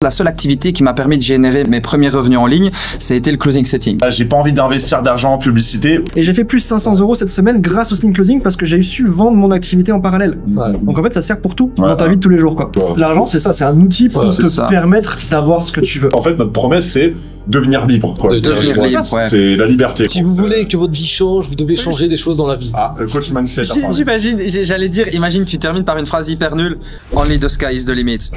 La seule activité qui m'a permis de générer mes premiers revenus en ligne, ça a été le closing setting. J'ai pas envie d'investir d'argent en publicité. Et j'ai fait plus 500 € cette semaine grâce au setting closing parce que j'ai su vendre mon activité en parallèle. Ouais. Donc en fait, ça sert pour tout dans ta vie de tous les jours, quoi. L'argent, c'est ça, c'est un outil pour te permettre d'avoir ce que tu veux. En fait, notre promesse, c'est devenir libre, quoi. Devenir libre, ouais. C'est la liberté. Si vous voulez que votre vie change, vous devez changer des choses dans la vie. Ah, le coach mindset. J'imagine, j'allais dire, imagine tu termines par une phrase hyper nulle. Only the sky is the limit.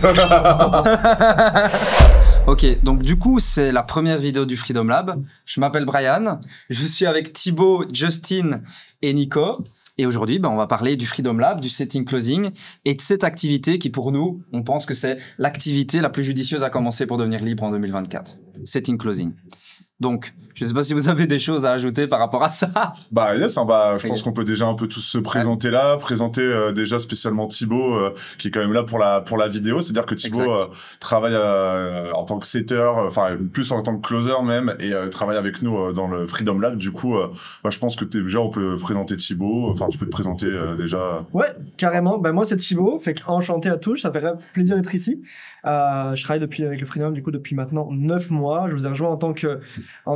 Ok, donc du coup, c'est la première vidéo du Freedom Lab. Je m'appelle Brian, je suis avec Thibaut, Justin et Nico. Et aujourd'hui, on va parler du Freedom Lab, du setting closing et de cette activité qui, pour nous, on pense que c'est l'activité la plus judicieuse à commencer pour devenir libre en 2024. Setting closing. Donc, je ne sais pas si vous avez des choses à ajouter par rapport à ça. Bah yes, je pense qu'on peut déjà un peu tous se présenter là, présenter déjà spécialement Thibaut qui est quand même là pour la vidéo, c'est-à-dire que Thibaut travaille en tant que setter, enfin plus en tant que closer même, et travaille avec nous dans le Freedom Lab. Du coup, je pense que déjà on peut présenter Thibaut, enfin tu peux te présenter déjà. Ouais, carrément. Moi c'est Thibaut, fait enchanté à tous, ça fait plaisir d'être ici. Je travaille avec le Freedom du coup depuis maintenant 9 mois. Je vous ai rejoint en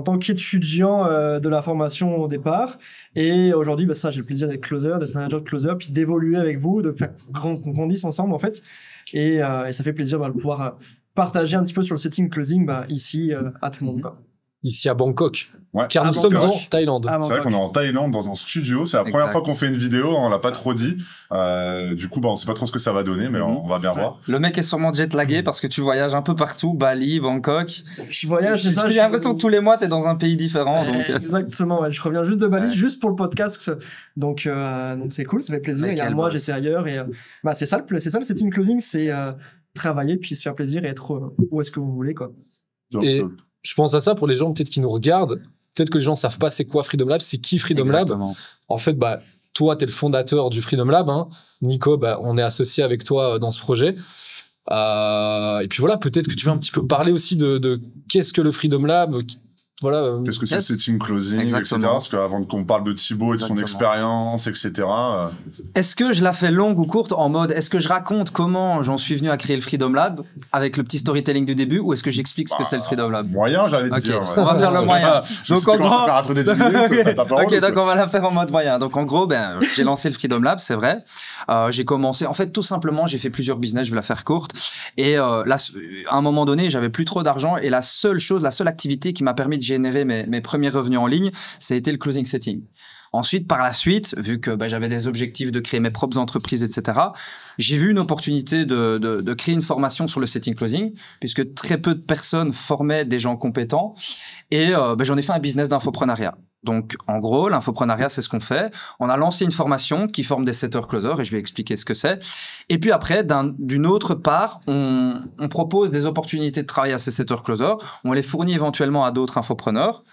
tant qu'étudiant de la formation au départ, et aujourd'hui j'ai le plaisir d'être closer, d'être manager de closer, puis d'évoluer avec vous, de faire qu'on grandisse ensemble en fait, et ça fait plaisir de pouvoir partager un petit peu sur le setting closing ici à tout le monde, quoi. Ici à Bangkok. Ouais. Car nous sommes en Thaïlande. C'est vrai qu'on est en Thaïlande dans un studio. C'est la première fois qu'on fait une vidéo. On l'a pas trop dit. Du coup, on sait pas trop ce que ça va donner, mais on va bien voir. Le mec est sûrement jet lagué parce que tu voyages un peu partout, Bali, Bangkok. Je voyage, c'est ça. J'ai l'impression que tous les mois t'es dans un pays différent. Donc... Exactement. Ouais. Je reviens juste de Bali, juste pour le podcast. Donc c'est cool, ça fait plaisir. Il y a un mois, j'étais ailleurs, et c'est ça le setting closing, c'est travailler puis se faire plaisir et être où est-ce que vous voulez, quoi. Et je pense à ça pour les gens peut-être qui nous regardent. Peut-être que les gens savent pas c'est quoi Freedom Lab, c'est qui Freedom Lab. En fait, toi, t'es le fondateur du Freedom Lab, hein. Nico, on est associé avec toi dans ce projet. Et puis voilà, peut-être que tu vas un petit peu parler aussi de qu'est-ce que le Freedom Lab. Voilà. Qu'est-ce que c'est le setting closing, etc. Parce qu'avant qu'on parle de Thibaut et de son expérience, etc. Est-ce que je la fais longue ou courte en mode, est-ce que je raconte comment j'en suis venu à créer le Freedom Lab avec le petit storytelling du début, ou est-ce que j'explique ce que c'est le Freedom Lab? Moyen, j'allais te dire. On va faire le moyen. Donc en gros, faire des 10 minutes, ok, donc on va la faire en mode moyen. Donc en gros, j'ai lancé le Freedom Lab, c'est vrai. J'ai commencé, en fait, tout simplement, j'ai fait plusieurs business, je vais la faire courte. Et là, à un moment donné, j'avais plus trop d'argent, et la seule activité qui m'a permis de générer mes premiers revenus en ligne, ça a été le closing setting. Ensuite, par la suite, vu que j'avais des objectifs de créer mes propres entreprises, etc., j'ai vu une opportunité de créer une formation sur le setting closing, puisque très peu de personnes formaient des gens compétents, et j'en ai fait un business d'infoprenariat. Donc, en gros, l'infoprenariat, c'est ce qu'on fait. On a lancé une formation qui forme des setters-closers, et je vais expliquer ce que c'est. Et puis après, d'une autre part, on propose des opportunités de travail à ces setters-closers. On les fournit éventuellement à d'autres infopreneurs.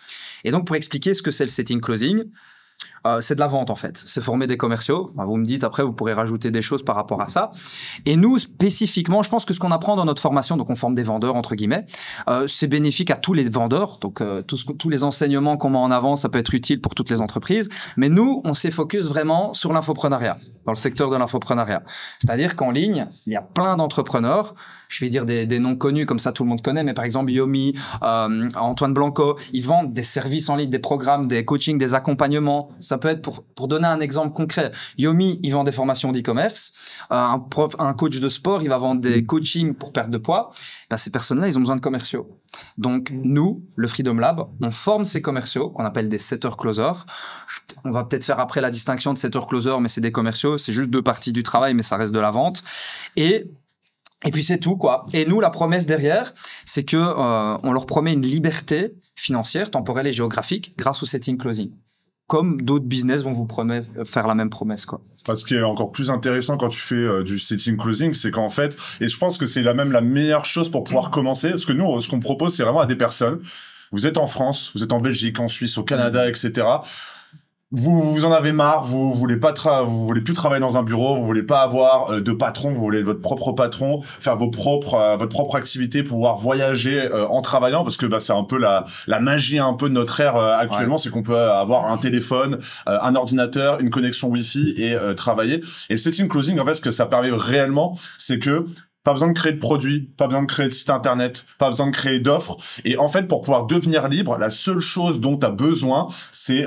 Et donc, pour expliquer ce que c'est le setting closing, c'est de la vente en fait, c'est former des commerciaux. Vous me dites après, vous pourrez rajouter des choses par rapport à ça. Et nous spécifiquement, je pense que ce qu'on apprend dans notre formation, donc on forme des vendeurs entre guillemets, c'est bénéfique à tous les vendeurs. Donc tous les enseignements qu'on met en avant, ça peut être utile pour toutes les entreprises. Mais nous, on s'est focus vraiment sur l'infoprenariat, dans le secteur de l'infoprenariat. C'est-à-dire qu'en ligne, il y a plein d'entrepreneurs. Je vais dire des noms connus comme ça, tout le monde connaît. Mais par exemple, Yomi, Antoine Blanco, ils vendent des services en ligne, des programmes, des coachings, des accompagnements. Ça peut être, pour donner un exemple concret, Yomi, il vend des formations d'e-commerce. Un coach de sport, il va vendre des coachings pour perte de poids. Ces personnes-là, ils ont besoin de commerciaux. Donc, nous, le Freedom Lab, on forme ces commerciaux qu'on appelle des setters-closers. On va peut-être faire après la distinction de setters-closers, mais c'est des commerciaux. C'est juste 2 parties du travail, mais ça reste de la vente. Et puis c'est tout, quoi. Et nous, la promesse derrière, c'est que on leur promet une liberté financière, temporelle et géographique grâce au setting closing. Comme d'autres business vont vous promettre faire la même promesse, quoi. Parce qu'il est encore plus intéressant quand tu fais du setting closing, c'est qu'en fait, et je pense que c'est la meilleure chose pour pouvoir commencer, parce que nous, ce qu'on propose, c'est vraiment à des personnes. Vous êtes en France, vous êtes en Belgique, en Suisse, au Canada, etc. Vous en avez marre, vous voulez plus travailler dans un bureau, vous voulez pas avoir de patron, vous voulez être votre propre patron, faire votre propre activité, pouvoir voyager en travaillant, parce que c'est un peu la magie un peu de notre ère actuellement, c'est qu'on peut avoir un téléphone, un ordinateur, une connexion Wi-Fi et travailler. Et le setting closing, en fait, ce que ça permet réellement, c'est que Pas besoin de créer de produits, pas besoin de créer de site internet, pas besoin de créer d'offres. Et en fait, pour pouvoir devenir libre, la seule chose dont tu as besoin, c'est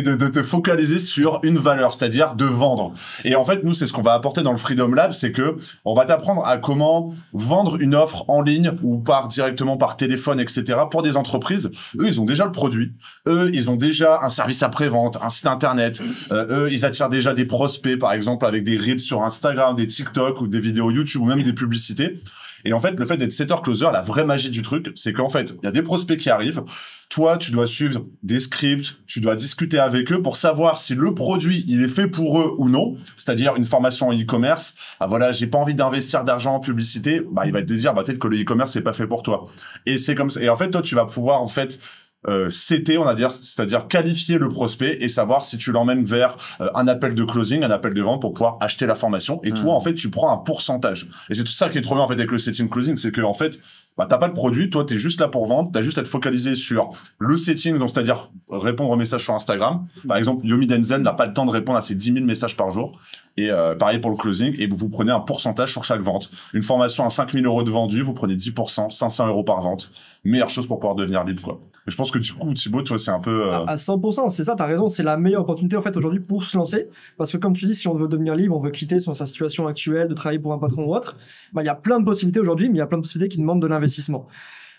de te focaliser sur une valeur, c'est-à-dire de vendre. Et en fait, nous, c'est ce qu'on va apporter dans le Freedom Lab, c'est que on va t'apprendre à comment vendre une offre en ligne ou directement par téléphone, etc. pour des entreprises. Eux, ils ont déjà le produit. Eux, ils ont déjà un service après-vente, un site internet. Eux, ils attirent déjà des prospects, par exemple, avec des reels sur Instagram, des TikTok ou des vidéos YouTube ou même des publicités. Et en fait, le fait d'être setter closer, la vraie magie du truc, c'est qu'en fait, il y a des prospects qui arrivent. Toi, tu dois suivre des scripts, tu dois discuter avec eux pour savoir si le produit, il est fait pour eux ou non. C'est-à-dire une formation en e-commerce. Ah voilà, j'ai pas envie d'investir d'argent en publicité. Bah, il va te dire, bah, peut-être que le e-commerce, c'est pas fait pour toi. Et c'est comme ça. Et en fait, toi, tu vas pouvoir, en fait, CT, on va dire, c'est-à-dire qualifier le prospect et savoir si tu l'emmènes vers un appel de closing, un appel de vente pour pouvoir acheter la formation. Et toi, en fait, tu prends un pourcentage. Et c'est tout ça qui est trop bien, en fait, avec le setting closing, c'est que, en fait, bah, t'as pas de produit, toi, t'es juste là pour vendre, t'as juste à te focaliser sur le setting, donc c'est-à-dire répondre aux messages sur Instagram. Par exemple, Yomi Denzel n'a pas le temps de répondre à ses 10 000 messages par jour. Et pareil pour le closing, et vous prenez un pourcentage sur chaque vente. Une formation à 5 000 € de vendu, vous prenez 10%, 500 € par vente. Meilleure chose pour pouvoir devenir libre, quoi. Et je pense que du coup, Thibaut, toi, c'est un peu... À 100%, c'est ça, t'as raison, c'est la meilleure opportunité en fait aujourd'hui pour se lancer. Parce que comme tu dis, si on veut devenir libre, on veut quitter sa situation actuelle, de travailler pour un patron ou autre, bah, il y a plein de possibilités aujourd'hui, mais il y a plein de possibilités qui demandent de l'investissement.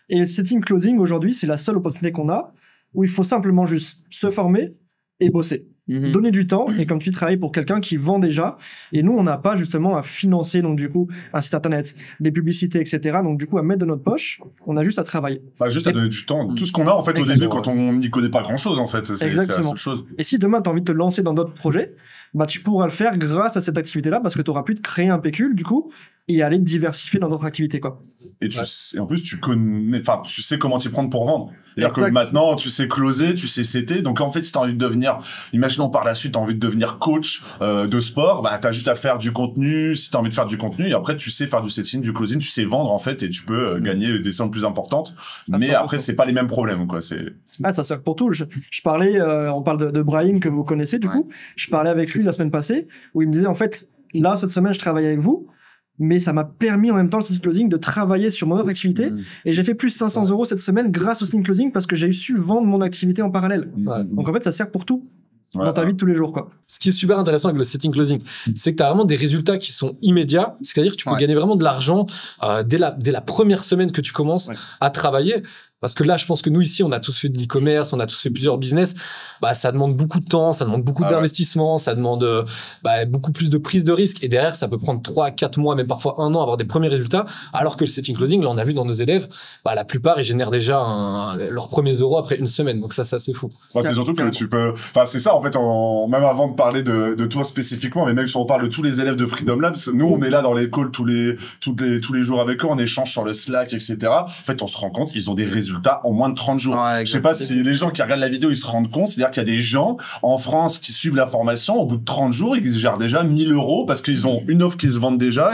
Et le setting closing aujourd'hui, c'est la seule opportunité qu'on a où il faut simplement juste se former et bosser. Donner du temps, et comme tu travailles pour quelqu'un qui vend déjà, et nous on n'a pas justement à financer donc du coup un site internet, des publicités, etc. Donc du coup à mettre de notre poche, on a juste à travailler. Bah, juste à donner du temps, tout ce qu'on a en fait au début quand on n'y connaît pas grand chose en fait, c'est la seule chose. Et si demain tu as envie de te lancer dans d'autres projets, bah tu pourras le faire grâce à cette activité là parce que tu auras pu te créer un pécule du coup et aller te diversifier dans d'autres activités quoi. Et et en plus tu connais, enfin tu sais comment t'y prendre pour vendre. C'est-à-dire que maintenant tu sais closer, tu sais CT, donc en fait si t'as envie de devenir, imaginons par la suite t'as envie de devenir coach de sport, bah t'as juste à faire du contenu, si t'as envie de faire du contenu, et après tu sais faire du setting, du closing, tu sais vendre en fait et tu peux gagner des sommes plus importantes, mais après c'est pas les mêmes problèmes quoi. Ça sert pour tout. Je parlais, on parle de Brahim que vous connaissez du coup, je parlais avec lui la semaine passée où il me disait en fait là cette semaine je travaille avec vous, mais ça m'a permis en même temps le setting closing de travailler sur mon autre activité et j'ai fait plus 500 € cette semaine grâce au setting closing parce que j'ai su vendre mon activité en parallèle. Donc en fait ça sert pour tout dans ta vie de tous les jours quoi. Ce qui est super intéressant avec le setting closing, c'est que tu as vraiment des résultats qui sont immédiats, c'est-à-dire que tu peux gagner vraiment de l'argent dès la première semaine que tu commences à travailler. Parce que là, je pense que nous, ici, on a tous fait de l'e-commerce, on a tous fait plusieurs business. Bah, ça demande beaucoup de temps, ça demande beaucoup d'investissement, ça demande beaucoup plus de prise de risque. Et derrière, ça peut prendre 3 à 4 mois, même parfois 1 an, à avoir des premiers résultats. Alors que le setting closing, là, on a vu dans nos élèves, la plupart, ils génèrent déjà leurs premiers euros après 1 semaine. Donc ça, c'est fou. C'est surtout que tu peux... Enfin, c'est ça, en fait, même avant de parler de toi spécifiquement, mais même si on parle de tous les élèves de Freedom Lab, nous, on est là dans les calls tous les jours avec eux, on échange sur le Slack, etc. En fait, on se rend compte, ils ont des résultats en moins de 30 jours. Je sais pas si les gens qui regardent la vidéo, ils se rendent compte. C'est-à-dire qu'il y a des gens en France qui suivent la formation. Au bout de 30 jours, ils gèrent déjà 1 000 € parce qu'ils ont une offre qui se vend déjà.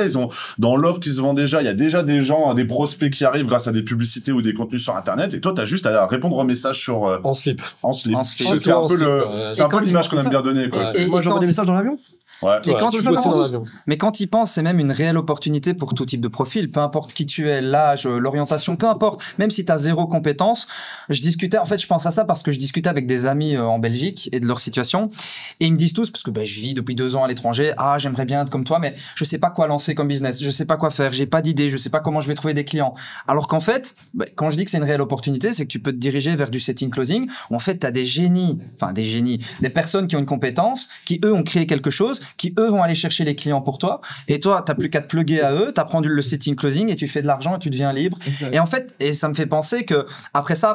Dans l'offre qui se vend déjà, il y a déjà des gens, des prospects qui arrivent grâce à des publicités ou des contenus sur Internet. Et toi, t'as juste à répondre aux messages sur, en slip. C'est un peu l'image qu'on aime bien donner, quoi. Et moi, j'envoie des messages dans l'avion. Et quand tu penses, mais quand tu y penses, c'est même une réelle opportunité pour tout type de profil, peu importe qui tu es, l'âge, l'orientation, peu importe, même si tu as 0 compétence. Je pense à ça parce que je discutais avec des amis en Belgique et de leur situation, et ils me disent tous, parce que je vis depuis 2 ans à l'étranger, j'aimerais bien être comme toi, mais je sais pas quoi lancer comme business, je sais pas quoi faire, j'ai pas d'idée, je sais pas comment je vais trouver des clients. Alors qu'en fait, quand je dis que c'est une réelle opportunité, c'est que tu peux te diriger vers du setting closing, où en fait tu as des personnes qui ont une compétence, qui eux ont créé quelque chose, qui eux vont aller chercher les clients pour toi, et toi t'as plus qu'à te plugger à eux, t'apprends le setting closing et tu fais de l'argent et tu deviens libre. Et en fait, ça me fait penser que après ça,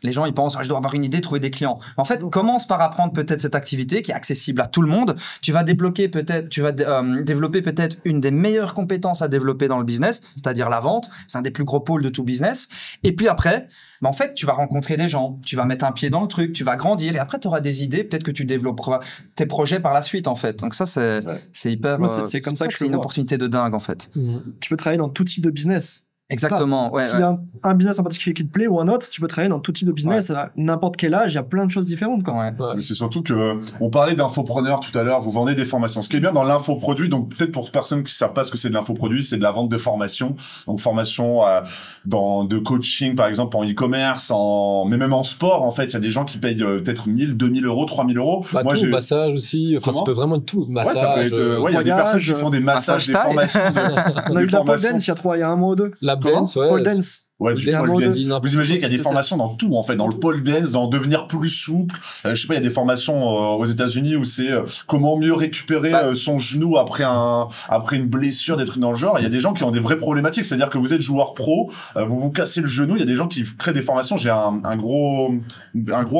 les gens ils pensent je dois avoir une idée, trouver des clients. En fait, commence par apprendre peut-être cette activité qui est accessible à tout le monde. Tu vas développer peut-être une des meilleures compétences à développer dans le business, c'est-à-dire la vente. C'est un des plus gros pôles de tout business. Et puis après, en fait, tu vas rencontrer des gens, tu vas mettre un pied dans le truc, tu vas grandir, et après tu auras des idées, peut-être que tu développeras tes projets par la suite en fait. Donc ça c'est hyper. C'est comme ça que c'est une opportunité de dingue en fait. Tu peux travailler dans tout type de business. Exactement. Ouais, S'il y a un business en particulier qui te plaît ou un autre, tu peux travailler dans tout type de business, à n'importe quel âge, il y a plein de choses différentes. Quoi. Ouais. Mais c'est surtout que on parlait d'infopreneur tout à l'heure, vous vendez des formations. Ce qui est bien dans l'infoproduit, donc peut-être pour personnes qui savent pas ce que c'est de l'infoproduit, c'est de la vente de formation. Donc formation de coaching par exemple en e-commerce, mais même en sport en fait, il y a des gens qui payent peut-être 1000, 2000 euros, 3000 euros. Bah, Moi tout, massage aussi, enfin ça peut vraiment être tout. Massage, ça peut être, il y a des personnes qui font des massages, des formations. On a eu la pole dance il y a un mois ou deux. La dance, ouais. Pole dance. Ouais, du pole dance. Vous imaginez qu'il y a des C'est formations dans tout, en fait, dans le pole dance, dans devenir plus souple. Je sais pas, il y a des formations aux États-Unis où c'est comment mieux récupérer son genou après une blessure, des trucs dans le genre. Il y a des gens qui ont des vraies problématiques, c'est-à-dire que vous êtes joueur pro, vous vous cassez le genou. Il y a des gens qui créent des formations. J'ai un gros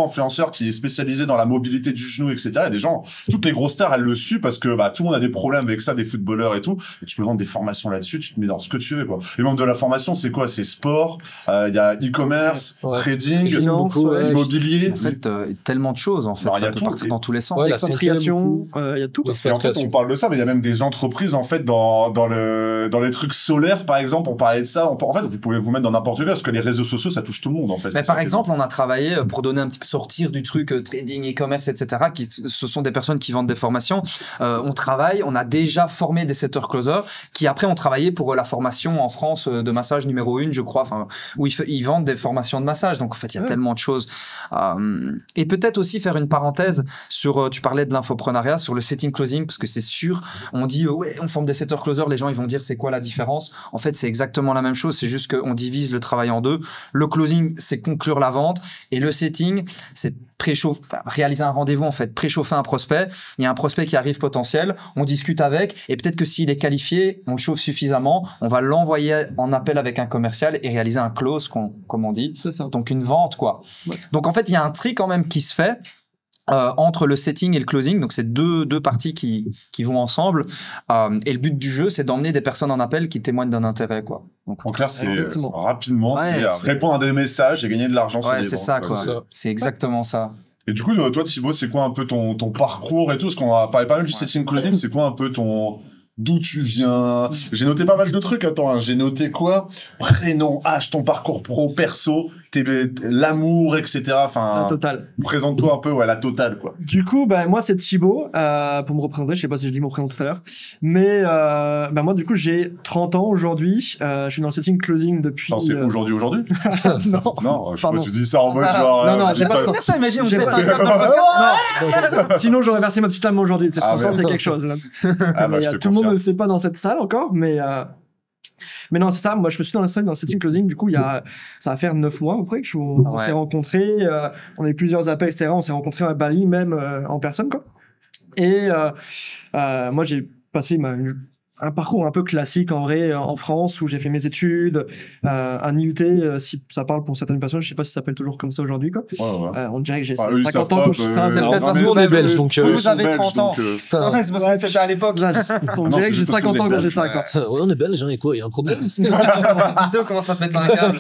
influenceur qui est spécialisé dans la mobilité du genou, etc. Il y a des gens, toutes les grosses stars, elles le suivent parce que tout le monde a des problèmes avec ça, des footballeurs et tout. Et tu peux vendre des formations là-dessus, tu te mets dans ce que tu veux, quoi. Les membres de la formation, c'est quoi? C'est sport. Il y a e-commerce, trading, finance, immobilier. En fait, tellement de choses, en fait. Alors, ça peut partir dans tous les sens. Ouais, l'expatriation, il y a tout. Et en fait, on parle de ça, mais il y a même des entreprises, en fait, dans les trucs solaires, par exemple, on parlait de ça. En fait, vous pouvez vous mettre dans n'importe quoi, parce que les réseaux sociaux, ça touche tout le monde, en fait. Mais par exemple, on a travaillé pour donner un petit peu sortir du truc trading, e-commerce, etc. Ce sont des personnes qui vendent des formations. On a déjà formé des setters closers qui après ont travaillé pour la formation en France de massage numéro 1, je crois, où ils vendent des formations de massage. Donc en fait, il y a tellement de choses. Et peut-être aussi faire une parenthèse sur, tu parlais de l'infoprenariat, sur le setting closing, parce que c'est sûr, on dit ouais, on forme des setters closers, les gens ils vont dire c'est quoi la différence. En fait, c'est exactement la même chose, c'est juste qu'on divise le travail en deux. Le closing, c'est conclure la vente, et le setting, c'est réaliser un rendez-vous, en fait, préchauffer un prospect. Il y a un prospect qui arrive potentiel, on discute avec, et peut-être que s'il est qualifié, on le chauffe suffisamment, on va l'envoyer en appel avec un commercial et réaliser un close, comme on dit. C'est ça. Donc une vente, quoi. Ouais. Donc en fait, il y a un tri quand même qui se fait entre le setting et le closing. Donc c'est deux parties qui vont ensemble. Et le but du jeu, c'est d'emmener des personnes en appel qui témoignent d'un intérêt, quoi. Donc, en clair, c'est rapidement, c'est répondre à des messages et gagner de l'argent sur les ventes. C'est ça, quoi. C'est exactement ça. Et du coup, toi, Thibaut, c'est quoi un peu ton parcours et tout? Parce qu'on a parlé pas mal du setting closing, c'est quoi un peu d'où tu viens? J'ai noté pas mal de trucs. Attends, hein. J'ai noté quoi? Prénom, âge, ton parcours pro, perso, l'amour, etc. Enfin, la totale. Présente-toi un peu, la totale, quoi. Du coup, moi, c'est Thibaut, pour me représenter. Je sais pas si je dis mon prénom tout à l'heure. Mais, moi, du coup, j'ai 30 ans aujourd'hui. Je suis dans le setting closing depuis... Attends, c'est aujourd'hui? Non. Non, je sais pas, tu dis ça en mode genre... Non, j'ai pas... ça, imagine, on J'ai fait pas- un Sinon, j'aurais versé ma petite âme aujourd'hui. 30 ans, c'est quelque chose, là. Ah bah, Mais, je te tout le monde ne confirme. le sait pas dans cette salle encore, mais non, c'est ça. Moi, je me suis dans le setting closing. Du coup, ça va faire 9 mois après que on s'est rencontrés. On a eu plusieurs appels, etc. On s'est rencontrés à Bali, même en personne, quoi. Et moi, j'ai passé un parcours un peu classique en vrai en France où j'ai fait mes études, un IUT, si ça parle pour certaines personnes, je sais pas si ça s'appelle toujours comme ça aujourd'hui, quoi. Ouais. On dirait que j'ai eux, ils 50 savent ans pas, quand je dis ça. c'est mais peut-être en- parce nous, qu'on on est belges, donc, vous avez 30 ans. Ouais, Ouais, c'est parce que c'était à l'époque. On dirait que j'ai 50 ans quand j'ai ça, quoi. Ouais, on est belge, hein, et quoi, il y a un problème? On commence à péter un câble.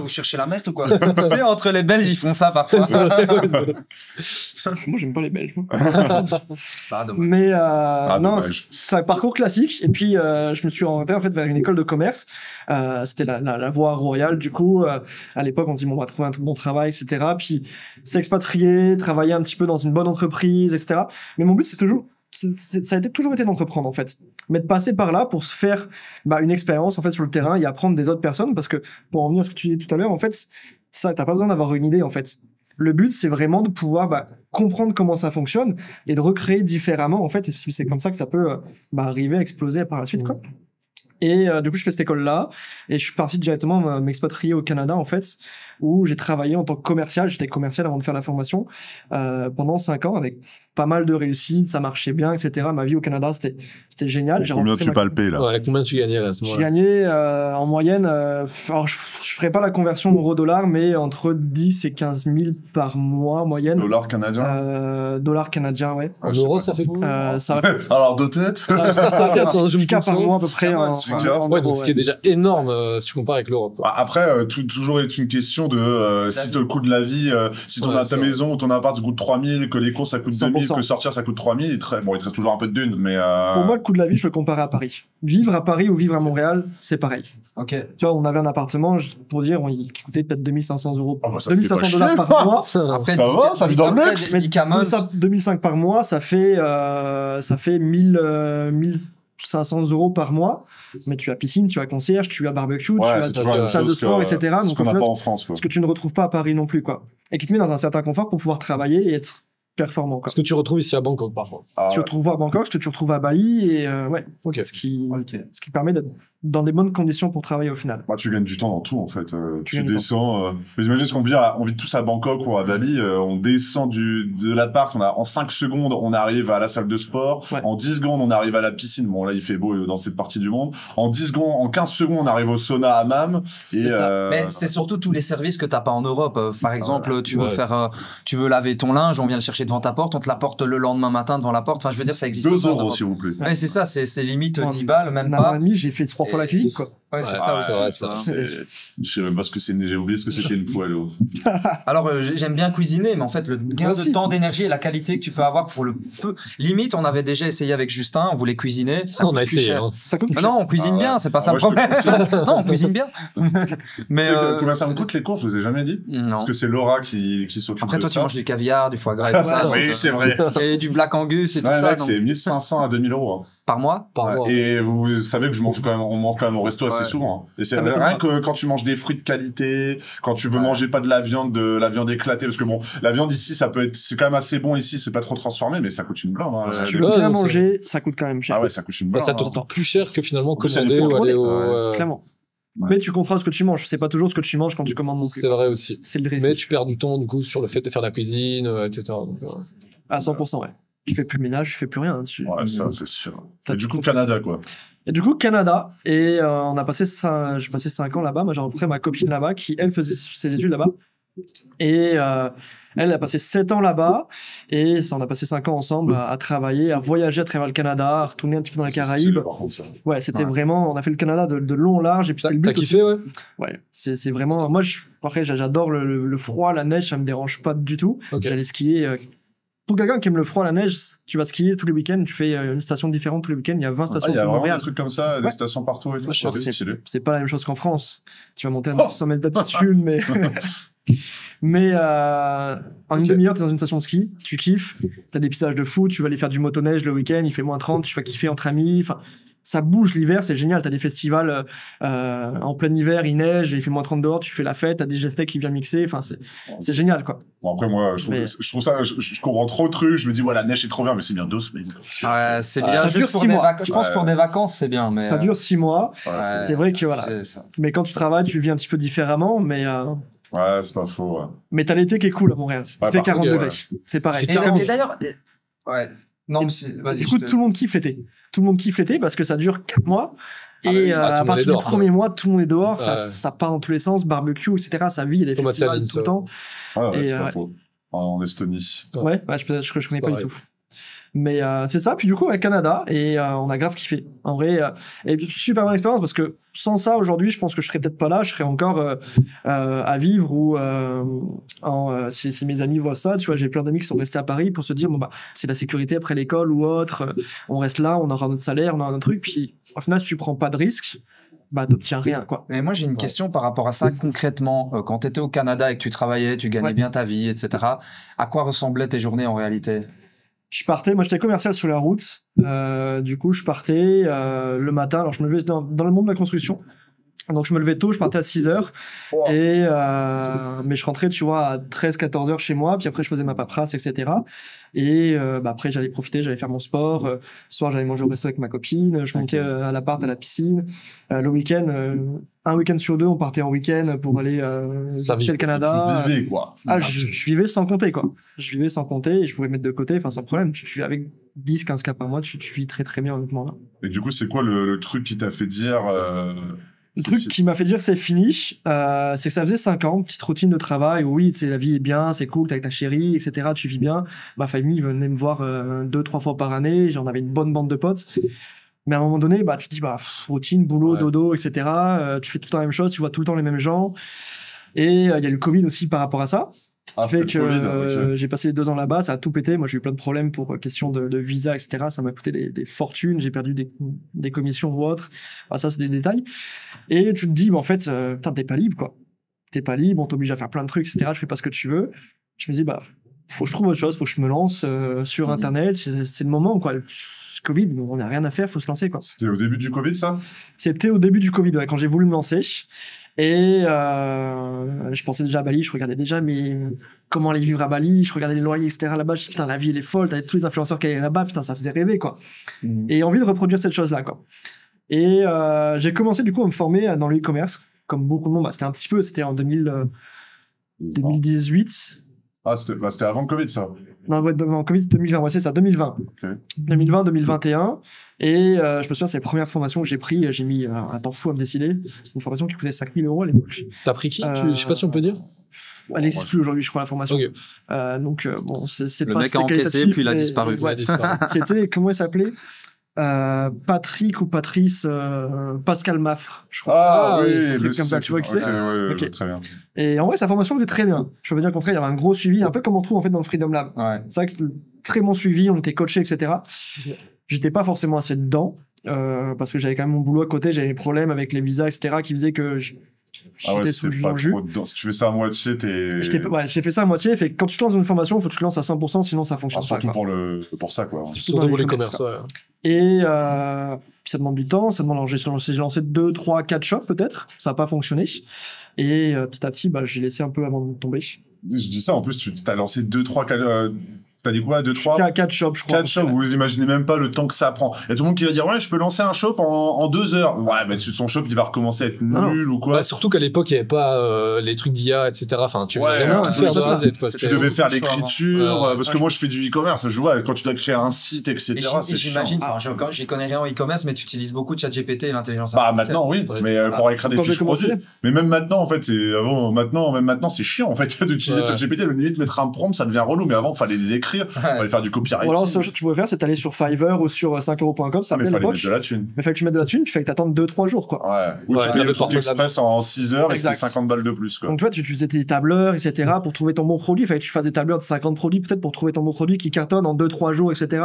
Vous cherchez la merde ou quoi? Tu sais, entre les Belges, ils font ça parfois. Moi, j'aime pas les Belges. Pardon. Mais non, dommage. c'est un parcours classique. Et puis, je me suis orienté en fait vers une école de commerce. C'était la voie royale. Du coup, à l'époque, on dit bon, on va trouver un bon travail, etc. Puis s'expatrier, travailler un petit peu dans une bonne entreprise, etc. Mais mon but, ça a toujours été d'entreprendre en fait, mais de passer par là pour se faire une expérience en fait sur le terrain et apprendre des autres personnes, parce que pour en venir à ce que tu disais tout à l'heure, en fait, ça, t'as pas besoin d'avoir une idée en fait. Le but, c'est vraiment de pouvoir comprendre comment ça fonctionne et de recréer différemment en fait. Et c'est comme ça que ça peut arriver à exploser par la suite, quoi. Et du coup, je fais cette école-là et je suis parti directement m'expatrier au Canada, en fait, où j'ai travaillé en tant que commercial. J'étais commercial avant de faire la formation pendant 5 ans avec pas mal de réussites, ça marchait bien, etc. Ma vie au Canada, c'était génial. Combien tu palpais, là? Ouais, combien tu gagnais là, à ce J'ai moment-là? gagné en moyenne, alors je ferai pas la conversion euro-dollar, mais entre 10 et 15 000 par mois en moyenne. Dollars canadiens? Dollars canadiens, ouais. En euros, ça fait combien? Ça va Alors, de tête? ça va faire Attends, je me 10K par concentre. mois à peu près. Ouais, donc ce qui est déjà énorme si tu compares avec l'Europe. Bah, après, toujours est une question de si le coût de la vie, si ta maison ou ton appart coûte 3000, que les courses ça coûte 2000, que sortir ça coûte 3000, il te reste toujours un peu de dune. Mais pour moi, le coût de la vie, je le comparais à Paris. Vivre à Paris ou vivre à Montréal, c'est pareil. Ok. Tu vois, on avait un appartement, pour dire, qui coûtait peut-être 2500 €. Oh, bah, 2500 $ par mois. Après, ça vit dans le luxe. 2005 par mois, ça fait 1500 € par mois. Mais tu as piscine, tu as concierge, tu as barbecue, tu as salle de sport, etc. Ce qu'on n'a pas en France, quoi. Ce que tu ne retrouves pas à Paris non plus, quoi. Et qui te met dans un certain confort pour pouvoir travailler et être performant, quoi. Ce que tu retrouves ici à Bangkok, par contre. Tu retrouves à Bangkok, ce que tu retrouves à Bali, et Ok. ce qui te permet d'être dans des bonnes conditions pour travailler au final. Bah, tu gagnes du temps dans tout, en fait. Tu descends. Mais imagine qu'on vit tous à Bangkok ou à Bali, on descend de l'appart, en 5 secondes, on arrive à la salle de sport. Ouais. En 10 secondes, on arrive à la piscine. Bon, là, il fait beau dans cette partie du monde. En 15 secondes, on arrive au sauna hammam. Mais c'est surtout tous les services que t'as pas en Europe. Par exemple, tu veux laver ton linge, on vient le chercher devant ta porte, on te l'apporte le lendemain matin devant la porte. Enfin, je veux dire, ça existe. 2 €, s'il vous plaît. Ouais, c'est ça, c'est limite 10 balles, même pas. Un an et demi, j'ai fait 3 fois la cuisine, quoi. Ouais, c'est ça. C'est vrai, ça. Je sais même pas j'ai oublié ce que c'était une poêle. Alors, j'aime bien cuisiner, mais en fait, le gain de temps, d'énergie et la qualité que tu peux avoir pour le peu. Limite, on avait déjà essayé avec Justin, on voulait cuisiner. Ça coûte plus cher. Ça coûte plus cher. Non, on cuisine bien, c'est pas ça le problème. Non, on cuisine bien. Mais combien ça me coûte les courses, je vous ai jamais dit? Non. Parce que c'est Laura qui s'occupe de ça. Après, toi, tu manges du caviar, du foie gras et tout ça. Oui, c'est vrai. Et du Black Angus et tout ça. Mec, c'est 1500 à 2000 €. Par mois? Par mois. Et vous savez que on mange quand même au resto assez souvent. Et c'est rien que quand tu manges des fruits de qualité, quand tu veux manger pas de la viande éclatée, parce que bon, la viande ici, c'est quand même assez bon ici, c'est pas trop transformé, mais ça coûte une blinde. Si tu veux bien manger, ça coûte quand même cher. Ah ouais, ça coûte une blinde. Ça te coûte plus cher que finalement commander ou aller au... Clairement. Ouais. Mais tu contrôles ce que tu manges. C'est pas toujours ce que tu manges quand tu commandes non plus. C'est vrai aussi. C'est le risque. Mais tu perds du temps, du coup, sur le fait de faire la cuisine, etc. Donc, à 100%, ouais. Tu fais plus le ménage, tu fais plus rien dessus. Ouais, ça, c'est sûr. Et du coup, Canada, quoi. Et du coup, Canada. Et j'ai passé 5 ans là-bas. Moi, j'ai rencontré ma copine là-bas qui, elle, faisait ses études là-bas. Et elle a passé 7 ans là-bas. Et on a passé 5 ans ensemble à travailler, à voyager à travers le Canada, à retourner un petit peu dans les Caraïbes. Ouais, c'était vraiment... On a fait le Canada de long en large. Et puis, c'était le but. T'as kiffé, ouais? Ouais, c'est vraiment... Moi, après, j'adore le froid, la neige, ça me dérange pas du tout. Okay. J'allais skier... Pour quelqu'un qui aime le froid, la neige, tu vas skier tous les week-ends, tu fais une station différente tous les week-ends, il y a 20 stations. Il y a vraiment des trucs comme ça, des stations partout et tout. C'est pas la même chose qu'en France. Tu vas monter à 900 mètres d'altitude, mais en une demi-heure, t'es dans une station de ski, tu kiffes, t'as des pissages de fou, tu vas aller faire du motoneige le week-end, il fait moins 30, tu vas kiffer entre amis, enfin... Ça bouge l'hiver, c'est génial. T'as des festivals en plein hiver, il neige, il fait moins 30 dehors, tu fais la fête, t'as des gestes qui viennent mixer. Enfin, c'est génial, quoi. Bon, après, moi, je trouve ça, je comprends trop de trucs. Je me dis, ouais, la neige, c'est trop bien, mais c'est bien 2 semaines. Ouais, c'est bien juste pour des vacances. Je pense pour des vacances, c'est bien. Mais ça dure 6 mois. Ouais, c'est vrai que voilà. Mais quand tu travailles, tu vis un petit peu différemment, mais. Ouais, c'est pas faux. Ouais. Mais t'as l'été qui est cool à Montréal. Il fait 40 degrés. C'est pareil. Et d'ailleurs, ouais. Non, mais vas-y. Écoute, tout le monde kiffe l'été. Tout le monde kiffe l'été parce que ça dure 4 mois. Et à partir du premier mois, tout le monde est dehors. Ça part dans tous les sens, barbecue, etc. Ça vit, les festivals tout le temps. Ouais, c'est pas faux. En Estonie. Ouais, je connais pas du tout. Mais c'est ça, puis du coup, avec Canada, et on a grave kiffé. En vrai, et super bonne expérience, parce que sans ça, aujourd'hui, je pense que je serais peut-être pas là, je serais encore à vivre, ou si mes amis voient ça, tu vois, j'ai plein d'amis qui sont restés à Paris pour se dire, bon, bah, c'est la sécurité après l'école ou autre, on reste là, on aura notre salaire, on aura notre truc, puis au final, si tu prends pas de risque, bah, t'obtiens rien, quoi. Mais moi, j'ai une question par rapport à ça. Concrètement, quand tu étais au Canada et que tu travaillais, tu gagnais bien ta vie, etc., à quoi ressemblaient tes journées en réalité? Je partais, moi j'étais commercial sur la route, du coup je partais le matin, alors je me levais dans le monde de la construction, donc je me levais tôt, je partais à 6h, mais je rentrais, tu vois, à 13-14h chez moi, puis après je faisais ma paperasse, etc. Et après j'allais profiter, j'allais faire mon sport, le soir j'allais manger au resto avec ma copine, je montais à l'appart, à la piscine, le week-end, un week-end sur 2, on partait en week-end pour aller visiter le Canada. Tu vivais, quoi. Je vivais sans compter, quoi. Je vivais sans compter et je pouvais mettre de côté, enfin sans problème. Avec 10-15 cas par mois, tu vis très très bien, honnêtement, là. Et du coup, c'est quoi le truc qui t'a fait dire... Le truc qui m'a fait dire c'est fini, c'est que ça faisait 5 ans, petite routine de travail, où oui, la vie est bien, c'est cool, t'es avec ta chérie, etc., tu vis bien. Ma famille venait me voir 2-3 fois par année, j'en avais une bonne bande de potes. Mais à un moment donné, bah, tu te dis, routine, boulot, dodo, etc. Tu fais tout le temps la même chose, tu vois tout le temps les mêmes gens. Et il y a le Covid aussi par rapport à ça. Fait que j'ai passé 2 ans là-bas, ça a tout pété. Moi, j'ai eu plein de problèmes pour question de visa, etc. Ça m'a coûté des fortunes. J'ai perdu des commissions ou autres. Ça, c'est des détails. Et tu te dis, en fait, putain, t'es pas libre, quoi. T'es pas libre, on t'oblige à faire plein de trucs, etc. Je fais pas ce que tu veux. Je me dis, faut que je trouve autre chose, faut que je me lance sur Internet. C'est le moment, quoi. Covid, on n'a rien à faire, faut se lancer, quoi. C'était au début du Covid, ça? C'était au début du Covid, ouais, quand j'ai voulu me lancer. Et je pensais déjà à Bali, je regardais déjà mais comment aller vivre à Bali, je regardais les loyers, etc. là-bas, je dis putain, la vie elle est folle, t'avais tous les influenceurs qui allaient là-bas, putain, ça faisait rêver, quoi. Et envie de reproduire cette chose-là, quoi. Et j'ai commencé du coup à me former dans le e-commerce, comme beaucoup de monde, c'était en 2018. Ah, c'était avant le Covid, ça? Non, Covid, c'est 2020, ouais, c'est ça, 2020. Okay. 2020, 2021. Et je me souviens, c'est les premières formations que j'ai pris. J'ai mis un temps fou à me décider. C'est une formation qui coûtait 5 000 € à l'époque. T'as pris qui? Je sais pas si on peut dire. Elle n'existe plus aujourd'hui, je crois, la formation. Okay. Donc, bon, c'est le mec a encaissé, puis il a disparu. Ouais, c'était, comment il s'appelait? Patrick ou Patrice Pascal Maffre, je crois. Ah oui, tu vois qui c'est? Okay. Très bien. Et en vrai, sa formation était très bien. Je veux dire qu'en fait, il y avait un gros suivi, un peu comme on trouve en fait dans le Freedom Lab. Ouais. C'est vrai que très bon suivi, on était coachés, etc. J'étais pas forcément assez dedans parce que j'avais quand même mon boulot à côté, j'avais des problèmes avec les visas, etc. qui faisaient que j'étais sous le jus. Si tu fais ça à moitié, j'ai fait ça à moitié. Fait que quand tu te lances dans une formation, il faut que tu te lances à 100%, sinon ça fonctionne pas. Surtout pour ça, quoi. Surtout pour les commerces, ouais. Et puis ça demande du temps, ça demande. J'ai lancé 2, 3, 4 shops peut-être, ça n'a pas fonctionné. Et petit à petit, j'ai laissé un peu avant de tomber. Je dis ça, en plus, tu as lancé 2, 3, 4. T'as dit quoi? 2, 3? 4 shops, je crois. 4 shops, vous imaginez même pas le temps que ça prend. Il y a tout le monde qui va dire, ouais, je peux lancer un shop en 2 heures. Ouais, mais son shop, il va recommencer à être nul ou quoi. Surtout qu'à l'époque, il n'y avait pas les trucs d'IA, etc. Enfin, tu devais faire l'écriture, parce que moi, je fais du e-commerce. Je vois, quand tu dois créer un site, etc. J'imagine, j'y connais rien en e-commerce, mais tu utilises beaucoup ChatGPT et l'intelligence artificielle. Maintenant, oui. Mais pour écrire des fiches produits. Mais même maintenant, en fait, c'est chiant, en fait, d'utiliser ChatGPT. Le limite, mettre un prompt, ça devient relou. Mais avant, il fallait les écrire. Il fallait faire du copywriting. Ou alors, ce que tu pouvais faire, c'est aller sur Fiverr ou sur 5euros.com, ça mais il fallait mettre de la thune. Mais il fallait que tu mettes de la thune, puis il fallait que t'attendes 2-3 jours, quoi. Ouais. Ou tu payes le truc express en 6 heures et c'était 50 balles de plus, quoi. Donc, tu vois, tu faisais des tableurs, etc. pour trouver ton bon produit. Il fallait que tu fasses des tableurs de 50 produits, peut-être pour trouver ton bon produit qui cartonne en 2-3 jours, etc.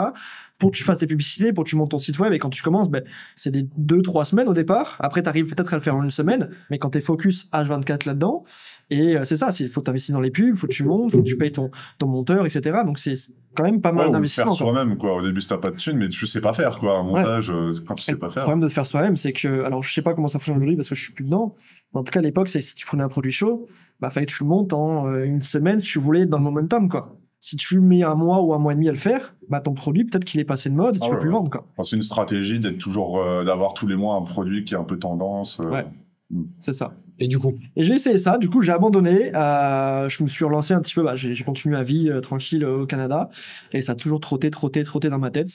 Pour que tu fasses tes publicités, pour que tu montes ton site web. Et quand tu commences, c'est des 2-3 semaines au départ. Après, t'arrives peut-être à le faire en 1 semaine. Mais quand t'es focus H24 là-dedans, et c'est ça, il faut t'investir dans les pubs, il faut que tu montes, il faut que tu payes ton monteur, etc. Donc, c'est quand même pas mal d'investissement. Faire soi-même, quoi. Au début, si t'as pas de thunes, mais tu sais pas faire, quoi. Un montage, quand tu sais pas faire. Le problème de faire soi-même, c'est que, alors, je sais pas comment ça fonctionne aujourd'hui parce que je suis plus dedans. Mais en tout cas, à l'époque, c'est si tu prenais un produit chaud, fallait que tu le montes en 1 semaine si tu voulais dans le momentum, quoi. Si tu mets 1 mois ou 1 mois et demi à le faire, ton produit, peut-être qu'il est passé de mode et tu peux plus le vendre, quoi. C'est une stratégie d'être toujours, d'avoir tous les mois un produit qui est un peu tendance. Ouais. C'est ça. Et du coup? Et j'ai essayé ça, du coup j'ai abandonné, je me suis relancé un petit peu, j'ai continué ma vie tranquille au Canada, et ça a toujours trotté dans ma tête.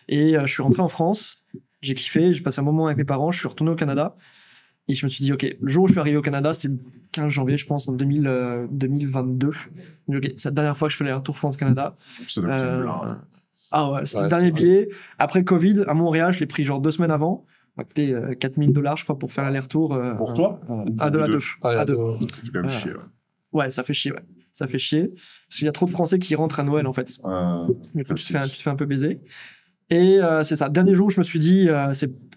Et je suis rentré en France, j'ai kiffé, j'ai passé un moment avec mes parents, je suis retourné au Canada, et je me suis dit, ok, le jour où je suis arrivé au Canada, c'était le 15 janvier, je pense, en 2022. Ok, c'est la dernière fois que je fais les retours France-Canada. C'est ah ouais, c'était le dernier billet. Après Covid, à Montréal, je l'ai pris genre 2 semaines avant. Ça m'a coûté 4 000 $, je crois, pour faire l'aller-retour. Pour toi? À deux. Ça fait quand même chier, ouais, ça fait chier, ouais. Ça fait chier. Parce qu'il y a trop de Français qui rentrent à Noël, en fait. Du coup, tu te fais un peu baiser. Et c'est ça. Dernier jour où je me suis dit,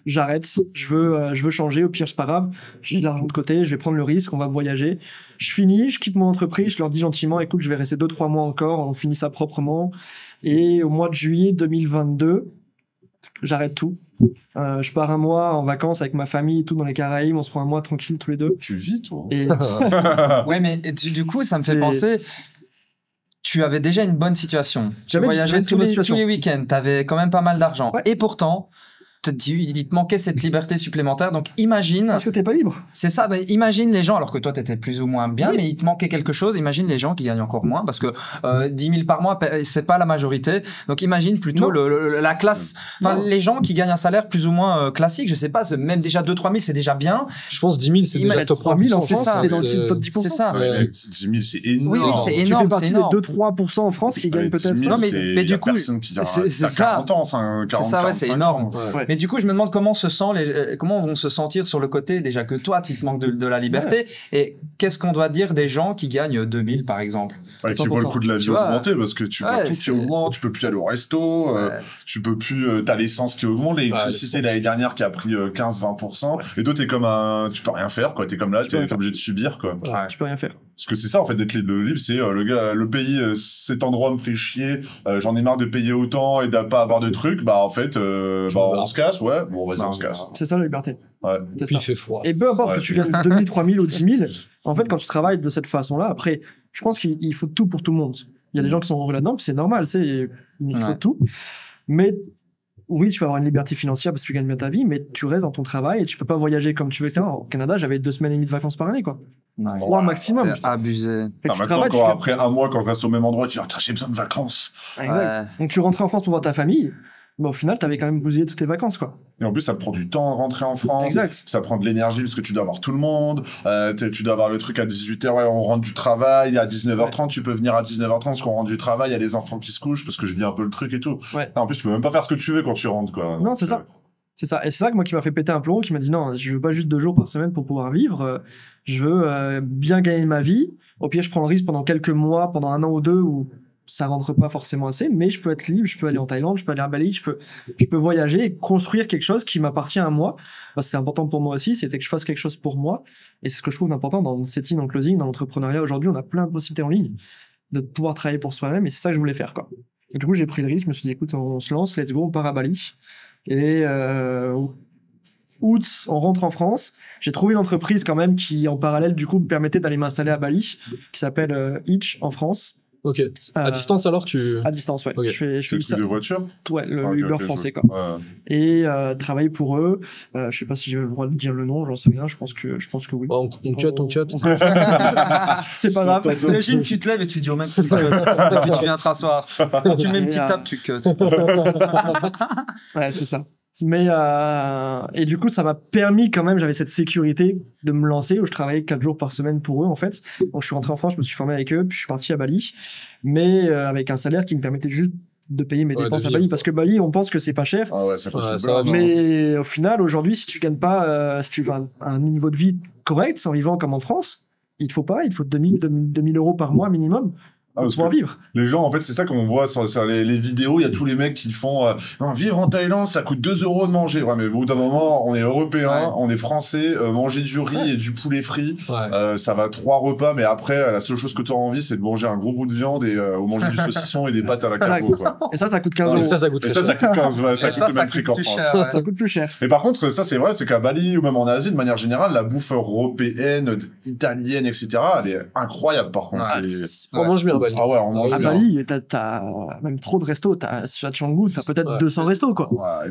j'arrête, je veux changer, au pire, c'est pas grave. J'ai de l'argent de côté, je vais prendre le risque, on va voyager. Je finis, je quitte mon entreprise, je leur dis gentiment, écoute, je vais rester 2-3 mois encore, on finit ça proprement. Et au mois de juillet 2022, j'arrête tout. Je pars 1 mois en vacances avec ma famille, tout dans les Caraïbes, on se prend 1 mois tranquille tous les deux. Tu vis, toi? Et... ouais, mais du coup, ça me fait penser... Tu avais déjà une bonne situation. Tu voyageais tous les week-ends, tu avais quand même pas mal d'argent. Ouais. Et pourtant, il te manquait cette liberté supplémentaire. Donc imagine... Parce que t'es pas libre. C'est ça, mais imagine les gens, alors que toi t'étais plus ou moins bien, mais il te manquait quelque chose. Imagine les gens qui gagnent encore moins, parce que 10 000 par mois, c'est pas la majorité. Donc imagine plutôt la classe, enfin les gens qui gagnent un salaire plus ou moins classique, je sais pas, même déjà 2-3 000, c'est déjà bien. Je pense 10 000, c'est déjà top 3 000 en France, c'était dans le top 10%. C'est ça. Ouais. 10 000, c'est énorme. Oui, c'est énorme. Tu fais partie des 2-3% en France qui gagnent peut-être. Non, mais du coup, c'est ça. 40 ans, c'est énorme. Mais Mais du coup, je me demande comment comment vont se sentir sur le côté, déjà que toi, tu te manques de la liberté. Et qu'est-ce qu'on doit dire des gens qui gagnent 2000, par exemple? Ouais, qui voient le coût de la vie augmenter parce que tu vois tout qui augmente, tu peux plus aller au resto, tu peux plus, t'as l'essence qui augmente, l'électricité l'année dernière qui a pris 15-20%, et toi t'es comme tu peux rien faire, quoi, t'es comme là, t'es obligé de subir, quoi. Tu peux rien faire. Parce que c'est ça, en fait, d'être libre, c'est le pays, cet endroit me fait chier, j'en ai marre de payer autant et de pas avoir de trucs, bah en fait, on se casse, ouais, bon vas-y, on se casse. C'est ça la liberté. Ouais. C'est Puis ça. il fait froid. Et peu importe que tu gagnes 2000, 3000 ou 10 000, en fait, quand tu travailles de cette façon-là, après, je pense qu'il faut tout pour tout le monde. Il y a des gens qui sont heureux là-dedans, puis c'est normal, tu sais, il faut tout. Mais oui, tu vas avoir une liberté financière parce que tu gagnes bien ta vie, mais tu restes dans ton travail et tu peux pas voyager comme tu veux, etc. Au Canada, j'avais 2 semaines et demie de vacances par année, quoi. 3 maximum. Abusé. Maintenant, encore après un mois, quand je reste au même endroit, tu dis, j'ai besoin de vacances. Exact. Donc tu rentrais en France pour voir ta famille. Bon, au final, t'avais quand même bousillé toutes tes vacances, quoi. Et en plus, ça te prend du temps à rentrer en France. Exact. Ça prend de l'énergie parce que tu dois avoir tout le monde. Tu dois avoir le truc à 18h, ouais, on rentre du travail. À 19h30, tu peux venir à 19h30 parce qu'on rentre du travail. Il y a les enfants qui se couchent parce que je vis un peu le truc et tout. Ouais. Non, en plus, tu peux même pas faire ce que tu veux quand tu rentres, quoi. Non, c'est ça. C'est ça. Et c'est ça que moi qui m'a fait péter un plomb, qui m'a dit non, je veux pas juste 2 jours par semaine pour pouvoir vivre. Je veux bien gagner ma vie. Au pire, je prends le risque pendant quelques mois, pendant 1 an ou 2 où ça rentre pas forcément assez, mais je peux être libre, je peux aller en Thaïlande, je peux aller à Bali, je peux voyager et construire quelque chose qui m'appartient à moi. Parce que c'était important pour moi aussi, c'était que je fasse quelque chose pour moi. Et c'est ce que je trouve important dans le setting, dans le closing, dans l'entrepreneuriat. Aujourd'hui, on a plein de possibilités en ligne de pouvoir travailler pour soi-même et c'est ça que je voulais faire, quoi. Et du coup, j'ai pris le risque, je me suis dit, écoute, on se lance, let's go, on part à Bali. Et août, on rentre en France. J'ai trouvé une entreprise quand même qui, en parallèle, du coup, me permettait d'aller m'installer à Bali, qui s'appelle Itch en France. Ok. À distance alors À distance, ouais. Okay. Je fais c'est le de voiture. Ouais, le Uber français, quoi. Ouais. Et travailler pour eux. Je sais pas si j'ai le droit de dire le nom, j'en sais rien. Je pense que oui. On cut. C'est pas grave. Imagine, tu te lèves et tu dis au même coup, et puis tu viens te rasseoir. Tu mets une petite table, tu cut. Ouais, c'est ça. Mais et du coup, ça m'a permis quand même, j'avais cette sécurité de me lancer où je travaillais 4 jours par semaine pour eux en fait. Donc je suis rentré en France, je me suis formé avec eux, puis je suis parti à Bali, mais avec un salaire qui me permettait juste de payer mes dépenses à Bali, parce que Bali, on pense que c'est pas cher. Ah ouais, ça coûte mais au final, aujourd'hui, si tu gagnes pas, si tu veux un niveau de vie correct, en vivant comme en France, il te faut 2000 euros par mois minimum. Pour pouvoir vivre. Les gens, en fait, c'est ça qu'on voit sur les vidéos. Il y a tous les mecs qui font non, vivre en Thaïlande, ça coûte 2 euros de manger. Ouais, mais au bout d'un moment, on est européen, on est français, manger du riz et du poulet frit, ça va 3 repas, mais après, la seule chose que tu as envie, c'est de manger un gros bout de viande ou manger du saucisson et des pâtes à la capo, quoi. Et ça coûte 15 euros. Et ça coûte 15, ouais, ça coûte le même prix qu'en France. Ça coûte plus cher. Et par contre, ça, c'est vrai, c'est qu'à Bali ou même en Asie, de manière générale, la bouffe européenne, italienne, etc., elle est incroyable, par contre. On mange bien à Bali. Ah ouais, on mange bien. À Bali, t'as même trop de restos. À Canggu, t'as peut-être 200 restos, quoi. Ouais,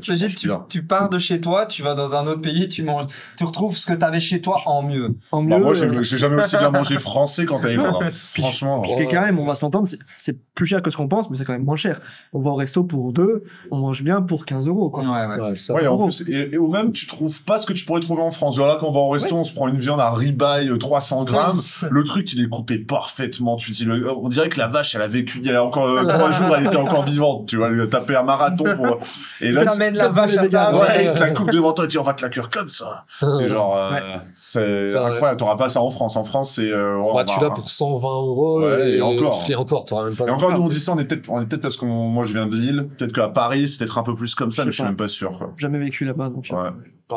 tu pars de chez toi, tu vas dans un autre pays, tu manges, tu retrouves ce que t'avais chez toi en mieux. En mieux. Bah, moi, j'ai jamais aussi bien mangé français qu'en Thaïlande. Franchement. Puis quand même, on va s'entendre, c'est plus cher que ce qu'on pense, mais c'est quand même moins cher. On va au resto pour 2, on mange bien pour 15 euros, quoi. Ouais, en plus, et ou même, tu trouves pas ce que tu pourrais trouver en France. Genre là, quand on va au resto, on se prend une viande à ribeye 300 grammes. Le truc, il est coupé parfaitement. Tu dis, on dirait que la vache, elle a vécu il y a encore 3 jours, elle était encore vivante. Tu vois, elle a tapé un marathon pour. Et là, t'amènes la vache à table. Ouais, tu la coupes devant toi et tu dis, on va te la cuire comme ça. C'est genre, c'est incroyable. T'auras pas ça en France. En France, c'est. Tu l'as pour 120 euros. Ouais, et encore. Et encore, t'auras même pas. Et encore, nous, on dit ça, on est peut-être parce que moi, je viens de Lille. Peut-être qu'à Paris, c'est peut-être un peu plus comme ça, mais je suis même pas sûr, quoi. Jamais vécu là-bas, donc. Ouais.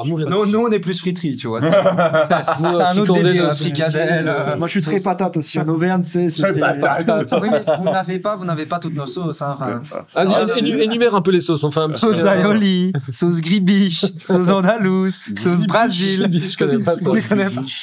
Nous, on est plus friterie, tu vois. C'est un autre délire, fricadelle. Moi, je suis très patate aussi. En Auvergne, c'est. Très patate. Oui, mais vous n'avez pas toutes nos sauces, hein. Vas-y, énumère un peu les sauces. On fait un petit. Sauce aioli, sauce gribiche, sauce andalouse, sauce Brésil. Je connais pas ça.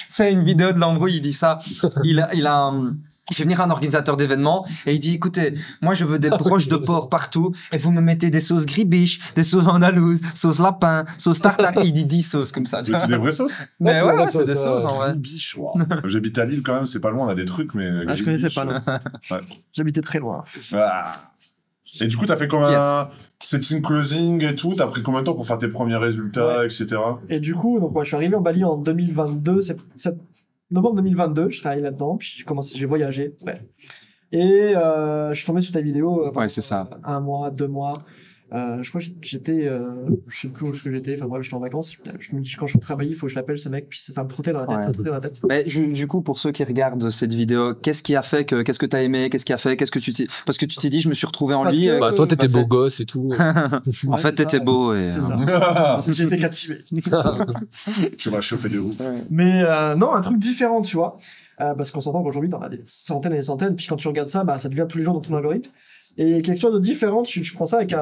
C'est une vidéo de l'embrouille, il dit ça. Il fait venir un organisateur d'événements et il dit, écoutez, moi je veux des broches de porc partout et vous me mettez des sauces gribiches, des sauces andalouses, sauce lapin, sauce tartare. Il dit 10 sauces comme ça. Mais c'est des vraies sauces? Mais ouais, c'est des sauces en vrai. Gribiche, wow. J'habite à Lille quand même, c'est pas loin, on a des trucs, mais. Je connaissais pas, non. J'habitais très loin. Et du coup, t'as fait combien setting closing et tout? T'as pris combien de temps pour faire tes premiers résultats, etc. Et du coup, donc, je suis arrivé en Bali en 2022, novembre 2022, je travaillais là-dedans, puis j'ai voyagé, bref. Et je suis tombé sur ta vidéo. Ouais, c'est ça. 1 mois, 2 mois. Je crois que j'étais, je sais plus où j'étais, enfin bref, j'étais en vacances. Je me dis, quand je travaillais, il faut que je l'appelle ce mec, puis ça me trottait dans la tête, Ouais. ça me trottait dans la tête. Mais du coup, pour ceux qui regardent cette vidéo, qu'est-ce que t'as aimé, qu'est-ce qui a fait, parce que tu t'es dit, je me suis retrouvé en Parce lui. que- Bah, toi, t'étais beau gosse et tout. En Ouais, fait, c'est t'étais ça. beau et. C'est ça. J'étais captivé. Tu m'as chauffé de ouf. Mais non, un truc différent, tu vois. Parce qu'on s'entend qu'aujourd'hui, t'en as des centaines et des centaines, puis quand tu regardes ça, bah, ça devient tous les jours dans ton algorithme. Et quelque chose de différent, tu prends ça avec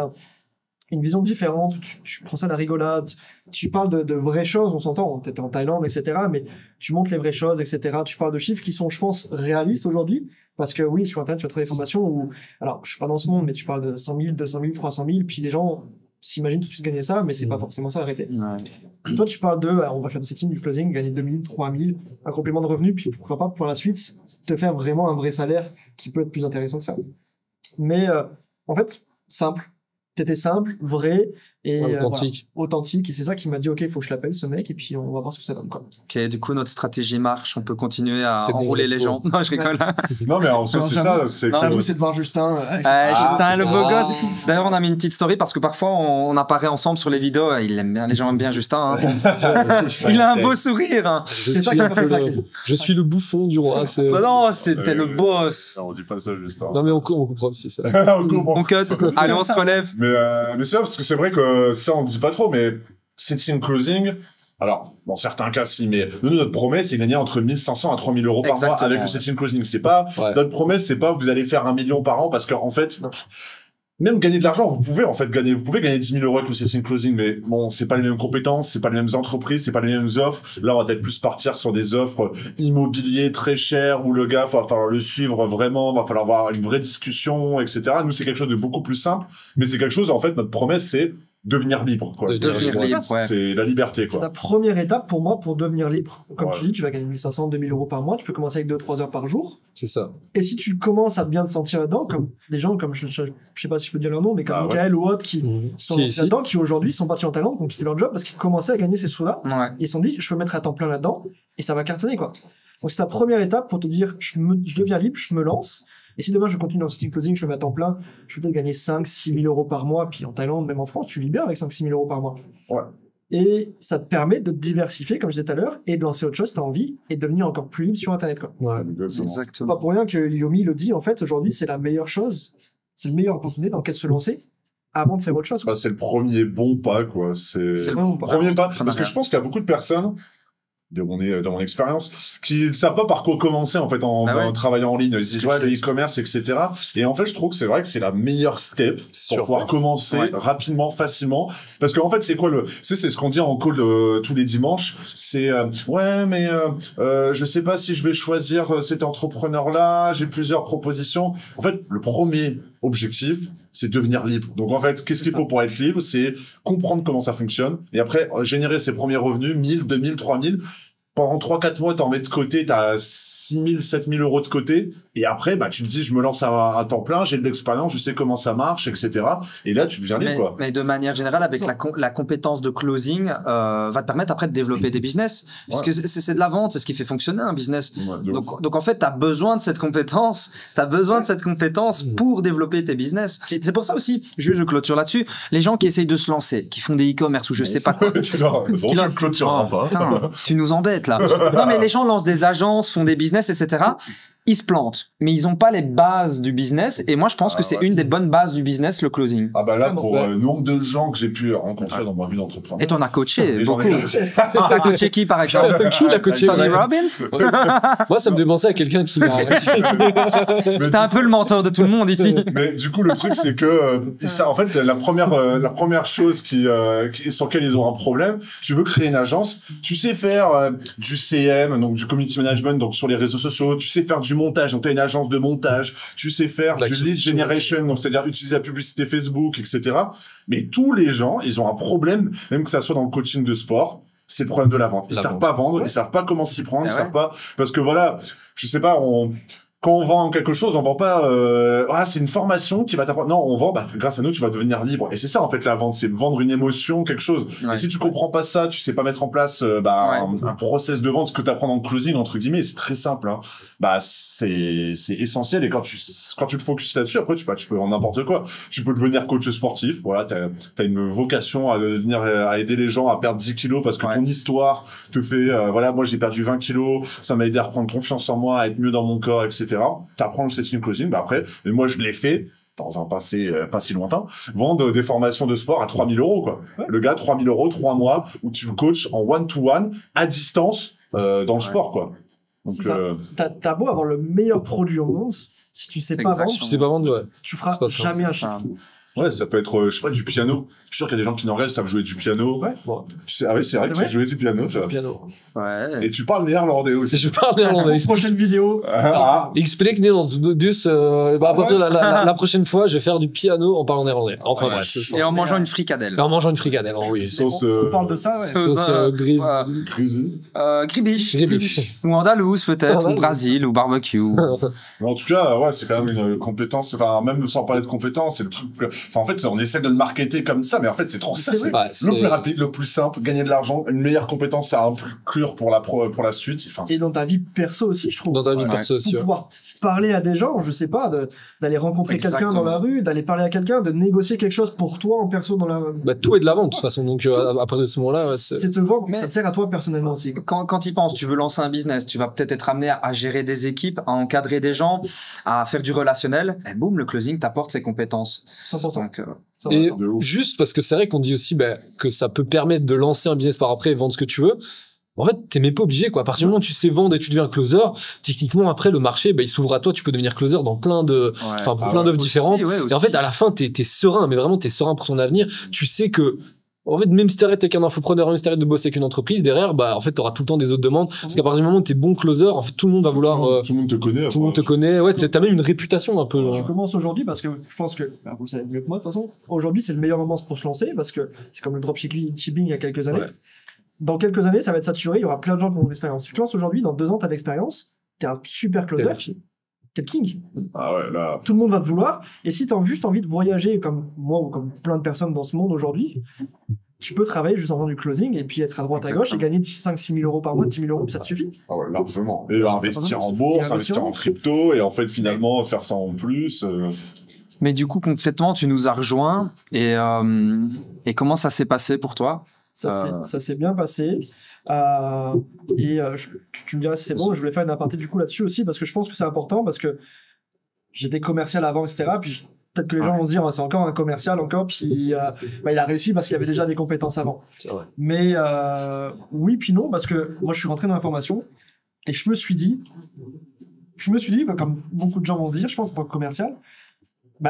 une vision différente, tu prends ça à la rigolade, tu parles de vraies choses, on s'entend, t'étais en Thaïlande, etc., mais tu montres les vraies choses, etc., tu parles de chiffres qui sont, je pense, réalistes aujourd'hui, parce que oui, sur Internet, tu vas trouver des formations où, alors, je suis pas dans ce monde, mais tu parles de 100 000, 200 000, 300 000, puis les gens s'imaginent tout de suite gagner ça, mais c'est pas forcément ça, arrêtez. Ouais. Toi, tu parles de, on va faire du setting, du closing, gagner 2 000, 3 000, un complément de revenu, puis pourquoi pas, pour la suite, te faire vraiment un vrai salaire qui peut être plus intéressant que ça. Mais en fait, simple. T'étais simple, vrai et Authentique. voilà, authentique. Et c'est ça qui m'a dit, ok, il faut que je l'appelle ce mec et puis on va voir ce que ça donne. Quoi. Ok, du coup, notre stratégie marche. On peut continuer à C'est bon, enrouler let's les go. gens. Non, je rigole. Non, mais en soi, Non, c'est j'avoue. ça. C'est Non, que- J'avoue, c'est de voir Justin. Justin, le beau Ah. gosse. D'ailleurs, on a mis une petite story parce que parfois, on apparaît ensemble sur les vidéos. Il aime bien, les gens aiment bien Justin. Hein. Il a un beau sourire. Hein. C'est ça qui m'a fait claquer. Je suis le bouffon du roi. c'est- Bah non, c'était le boss. Non, on dit pas ça, juste. Hein. Non, mais on comprend aussi ça. On comprend. On cut. Allez, on se relève. Mais c'est vrai, parce que c'est vrai que ça, on ne dit pas trop, mais setting closing, alors, dans certains cas, si, mais nous, notre promesse, c'est gagner entre 1500 à 3000 euros par mois Exactement, avec le ouais. setting closing. C'est pas, Ouais. notre promesse, c'est pas vous allez faire 1 million par an parce qu'en fait, même gagner de l'argent, vous pouvez gagner 10 000 euros avec le setting closing, mais bon, c'est pas les mêmes compétences, c'est pas les mêmes entreprises, c'est pas les mêmes offres. Là, on va peut-être plus partir sur des offres immobiliers très chères où le gars, va falloir le suivre vraiment, va falloir avoir une vraie discussion, etc. Nous, c'est quelque chose de beaucoup plus simple, mais c'est quelque chose, en fait, notre promesse, c'est devenir libre, quoi. De C'est- devenir c'est- libre, ouais. C'est la liberté, C'est quoi. la première étape pour moi pour devenir libre. Comme Ouais. tu dis, tu vas gagner 1500, 2000 euros par mois, tu peux commencer avec 2-3 heures par jour. C'est ça. Et si tu commences à bien te sentir là-dedans, comme des gens comme, je sais pas si je peux dire leur nom, mais comme Ah ouais. Michael ou autres qui sont Qui est lancés ici. là-dedans, qui aujourd'hui sont partis en Thaïlande, qui ont quitté leur job parce qu'ils commençaient à gagner ces sous-là. Ouais. Ils se sont dit, je peux me mettre à temps plein là-dedans et ça va cartonner, quoi. Donc c'est ta première étape pour te dire, je deviens libre, je me lance. Et si demain je continue dans le setting closing, je me mets à temps plein, je peux peut-être gagner 5-6 000 euros par mois. Puis en Thaïlande, même en France, tu vis bien avec 5-6 000 euros par mois. Ouais. Et ça te permet de te diversifier, comme je disais tout à l'heure, et de lancer autre chose si tu as envie, et de devenir encore plus libre sur Internet, quoi. Ouais. C'est Exactement. pas pour rien que Yomi le dit, en fait, aujourd'hui, c'est la meilleure chose, c'est le meilleur opportunité dans lequel se lancer avant de faire autre chose. Bah, c'est le premier bon pas, quoi. C'est C'est vraiment pas. premier pas. Entrepreneuriat. Parce que je pense qu'il y a beaucoup de personnes, dans mon expérience, qui ne savent pas par quoi commencer, en fait, en Bah ouais. travaillant en ligne. Ils disent, ouais, le e-commerce, etc. Et en fait, je trouve que c'est vrai que c'est la meilleure step pour Sûr. pouvoir commencer Ouais. rapidement, facilement. Parce qu'en fait, c'est quoi c'est ce qu'on dit en call tous les dimanches. C'est, ouais, mais, je sais pas si je vais choisir cet entrepreneur-là, j'ai plusieurs propositions. En fait, le premier objectif, c'est devenir libre. Donc, en fait, qu'est-ce qu'il faut pour être libre? C'est comprendre comment ça fonctionne. Et après, générer ses premiers revenus, 1000, 2000, 3000. Pendant 3-4 mois, t'en mets de côté, t'as 6000, 7000 euros de côté. Et après, bah, tu te dis, je me lance à temps plein, j'ai de l'expérience, je sais comment ça marche, etc. Et là, tu deviens libre, quoi. Mais de manière générale, avec la compétence de closing, va te permettre après de développer des business. Puisque c'est de la vente, c'est ce qui fait fonctionner un business. Ouais, de ouf. Donc en fait, tu as besoin de cette compétence. Tu as besoin de cette compétence pour développer tes business. C'est pour ça aussi, je clôture là-dessus, les gens qui essayent de se lancer, qui font des e-commerce ou je sais pas quoi. Tu leur- bon, tu le clôtureras Oh, pas. putain, tu nous embêtes là. Non mais les gens lancent des agences, font des business, etc. Ils se plantent, mais ils ont pas les bases du business. Et moi, je pense Ah que c'est ouais. une des bonnes bases du business, le closing. Ah bah là, Vraiment, pour ouais. le nombre de gens que j'ai pu rencontrer dans ma vie d'entrepreneur. Et t'en as coaché Les gens beaucoup. avec- T'as coaché qui par exemple? Qui l'a coaché Tony vraiment Robbins? Moi, ça me fait penser à quelqu'un qui m'a. Mais T'es un peu le mentor de tout le monde ici. Mais du coup, le truc, c'est que, en fait, la première chose sur laquelle ils ont un problème, tu veux créer une agence, tu sais faire du CM, donc du community management, donc sur les réseaux sociaux, tu sais faire du montage, donc t'as une agence de montage, tu sais faire du lead L'acquisition. generation, donc c'est-à-dire utiliser la publicité Facebook, etc. Mais tous les gens, ils ont un problème, même que ça soit dans le coaching de sport, c'est le problème de la vente. Ils La savent vente. pas vendre, Ouais. ils savent pas comment s'y prendre, Ah ils ouais. savent pas, parce que voilà, je sais pas, quand on vend quelque chose, on vend pas c'est une formation qui va t'apprendre. Non, on vend grâce à nous tu vas devenir libre. Et c'est ça en fait la vente, c'est vendre une émotion, quelque chose. Et si tu comprends pas ça, tu sais pas mettre en place un process de vente, ce que tu apprends dans le closing entre guillemets, c'est très simple hein. C'est essentiel et quand tu te focuses là-dessus, après tu peux vendre n'importe quoi. Tu peux devenir coach sportif, voilà, t'as une vocation à devenir à aider les gens à perdre 10 kilos parce que ton histoire te fait moi j'ai perdu 20 kilos, ça m'a aidé à reprendre confiance en moi, à être mieux dans mon corps, etc. T'apprends le setting closing, après, et moi je l'ai fait dans un passé pas si lointain, vendre des formations de sport à 3 000 €, quoi. Ouais. Le gars, 3 000 €, 3 mois, où tu le coaches en one-to-one, à distance, dans le sport, quoi. Donc, t'as beau avoir le meilleur produit au monde, si tu sais pas vendre, tu feras jamais un chiffre. Ouais, ça peut être, je sais pas, du piano. Je suis sûr qu'il y a des gens qui nous regardent, savent jouer du piano. Ouais. Bon. C'est vrai que tu jouais du piano. Ouais. Et tu parles néerlandais aussi. Je parle néerlandais. Prochaine vidéo. Explique néerlandais. Dus, à partir de la prochaine fois, je vais faire du piano en parlant néerlandais. Enfin bref. Et en mangeant une fricadelle. En mangeant une fricadelle, oui. Sauce, on parle de ça, ouais. Sauce grise. Gribiche. Ou andalouse peut-être, ou Brésil, ou barbecue. Mais en tout cas, c'est quand même une compétence. Enfin, même sans parler de compétence, c'est le truc. Enfin, en fait, on essaie de le marketer comme ça, mais en fait, c'est trop ça. C'est le plus rapide, le plus simple, gagner de l'argent, une meilleure compétence à inclure pour la suite. Enfin, et dans ta vie perso aussi, je trouve. Dans ta vie perso aussi. Pour pouvoir parler à des gens, je sais pas, d'aller rencontrer quelqu'un dans la rue, d'aller parler à quelqu'un, de négocier quelque chose pour toi en perso dans la rue. Tout est de la vente, de toute façon. Donc, à partir de ce moment-là, c'est te vendre, mais ça te sert à toi personnellement aussi. Quand tu y penses, tu veux lancer un business, tu vas peut-être être amené à gérer des équipes, à encadrer des gens, à faire du relationnel. Et boum, le closing t'apporte ses compétences. 100%. Donc, et juste parce que c'est vrai qu'on dit aussi que ça peut permettre de lancer un business par après et vendre ce que tu veux. En fait, t'es même pas obligé, quoi. À partir du moment où tu sais vendre et tu deviens closer, techniquement, après, le marché, il s'ouvre à toi, tu peux devenir closer dans plein d'offres différentes. Et en fait, à la fin, t'es serein, mais vraiment, t'es serein pour ton avenir. Tu sais que, en fait, même si t'arrêtes avec un infopreneur, même si t'arrêtes de bosser avec une entreprise, derrière, en fait, t'auras tout le temps des autres demandes. Parce qu'à partir du moment où t'es bon closer, en fait, tout le monde va vouloir. Tout le monde te connaît. Tout le monde te connaît. Ouais, t'as même une réputation un peu. Tu commences aujourd'hui parce que je pense que, vous le savez mieux que moi, de toute façon. Aujourd'hui, c'est le meilleur moment pour se lancer parce que c'est comme le dropshipping il y a quelques années. Ouais. Dans quelques années, ça va être saturé. Il y aura plein de gens qui ont l'expérience. Tu te lances aujourd'hui, dans 2 ans, t'as l'expérience. T'es un super closer. T'es le king. Ah ouais, là. Tout le monde va te vouloir. Et si t'as juste envie de voyager comme moi ou comme plein de personnes dans ce monde aujourd'hui, tu peux travailler juste en faisant du closing et puis être à droite à gauche et gagner 5-6 000 € par mois, 10 000 €, ça te suffit. Ah ouais, largement. Et investir en bourse, investir en crypto et en fait finalement faire ça en plus. Mais du coup, concrètement, tu nous as rejoints et comment ça s'est passé pour toi? Ça s'est bien passé. Tu me diras si c'est bon, je voulais faire une aparté du coup là-dessus aussi parce que je pense que c'est important parce que j'étais commercial avant, etc. Puis peut-être que les gens vont se dire c'est encore un commercial encore, puis il a réussi parce qu'il avait déjà des compétences avant. C'est vrai. Mais oui, puis non, parce que moi je suis rentré dans la formation et je me suis dit, comme beaucoup de gens vont se dire, je pense en tant que commercial,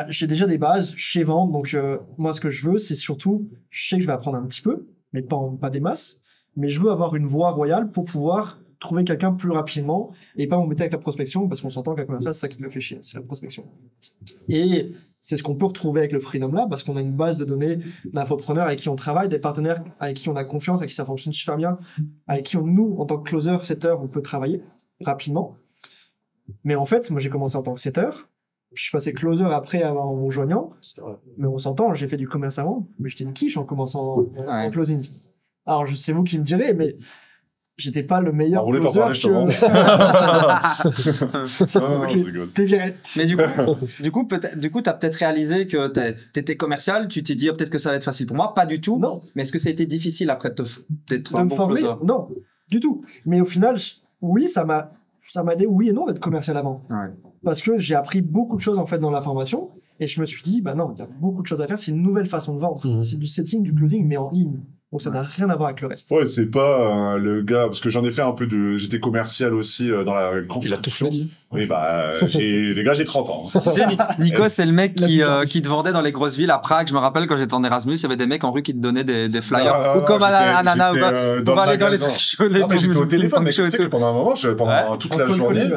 j'ai déjà des bases, je sais vendre, donc moi ce que je veux c'est surtout, je sais que je vais apprendre un petit peu, mais pas des masses, mais je veux avoir une voie royale pour pouvoir trouver quelqu'un plus rapidement et pas m'embêter avec la prospection parce qu'on s'entend qu'un commercial c'est ça qui le fait chier, c'est la prospection. Et c'est ce qu'on peut retrouver avec le Freedom Lab parce qu'on a une base de données d'infopreneurs avec qui on travaille, des partenaires avec qui on a confiance, avec qui ça fonctionne super bien, avec qui nous, en tant que closer, setter, on peut travailler rapidement. Mais en fait, moi j'ai commencé en tant que setter, je suis passé closer après en vous rejoignant, mais on s'entend, j'ai fait du commerce avant, mais j'étais une quiche en commençant en closing. Alors c'est vous qui me direz, mais j'étais pas le meilleur closer T'es viré. Mais du coup, t'as peut-être réalisé que t'étais commercial, tu t'es dit peut-être que ça va être facile pour moi, pas du tout. Non. Mais est-ce que ça a été difficile après d'être un bon closer? Non, du tout. Mais au final, oui, ça m'a aidé, oui et non, d'être commercial avant. Ouais. Parce que j'ai appris beaucoup de choses en fait dans la formation et je me suis dit, non, il y a beaucoup de choses à faire, c'est une nouvelle façon de vendre. C'est du setting, du closing, mais en ligne. Donc ça n'a rien à voir avec le reste. Ouais, c'est pas le gars, parce que j'en ai fait un peu j'étais commercial aussi dans la construction. Il a tout fait, lui. Oui, les gars, j'ai 30 ans. Tu sais, Nico, c'est le mec qui te vendait dans les grosses villes à Prague. Je me rappelle quand j'étais en Erasmus, il y avait des mecs en rue qui te donnaient des flyers. Ou comme à Nana, pour aller dans les trucs chauds. J'étais au téléphone, mais tu sais que pendant un moment, pendant toute la journée,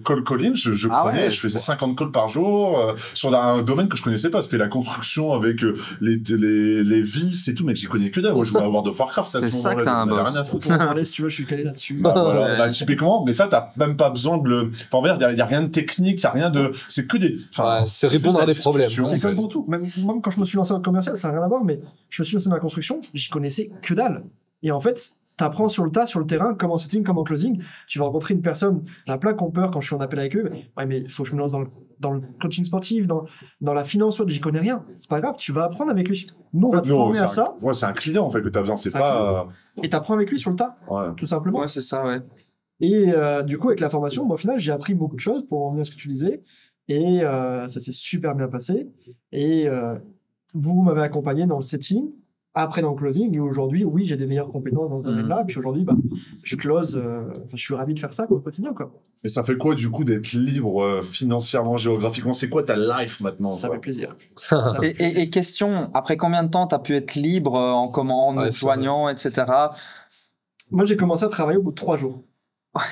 call calling, je prenais, je faisais 50 calls par jour sur un domaine que je connaissais pas. C'était la construction avec les vis et tout, mais j'y connais que dalle. Moi, je World of Warcraft. C'est ça que t'as un boss. Faut en parler si tu veux, je suis calé là-dessus. Bah, voilà. Bah, typiquement, mais ça, t'as même pas besoin de le. Enfin, en vrai, il y a rien de technique, il y a rien de. C'est que des. Ouais, c'est répondre à des problèmes. C'est comme pour tout. Même quand je me suis lancé dans le commercial, ça n'a rien à voir, mais je me suis lancé dans la construction, j'y connaissais que dalle. Et en fait, t'apprends sur le tas, sur le terrain, comment setting, comment closing. Tu vas rencontrer une personne, j'ai plein qui ont peur quand je suis en appel avec eux. Ouais, mais il faut que je me lance dans le coaching sportif, dans la finance, j'y connais rien. C'est pas grave, tu vas apprendre avec lui. Nous, on va te former à ça. Ouais, c'est un client en fait que t'as besoin, c'est pas. Et t'apprends avec lui sur le tas, tout simplement. Ouais, c'est ça, ouais. Et du coup, avec la formation, au final, j'ai appris beaucoup de choses pour en venir à ce que tu disais. Et ça s'est super bien passé. Et vous m'avez accompagné dans le setting, après dans le closing. Et aujourd'hui, oui, j'ai des meilleures compétences dans ce domaine-là. Et puis aujourd'hui, je close. Je suis ravi de faire ça au quotidien, quoi. Et ça fait quoi, du coup, d'être libre financièrement, géographiquement? C'est quoi ta life maintenant? Ça fait plaisir. Et question, après combien de temps tu as pu être libre en joignant, etc. Moi, j'ai commencé à travailler au bout de 3 jours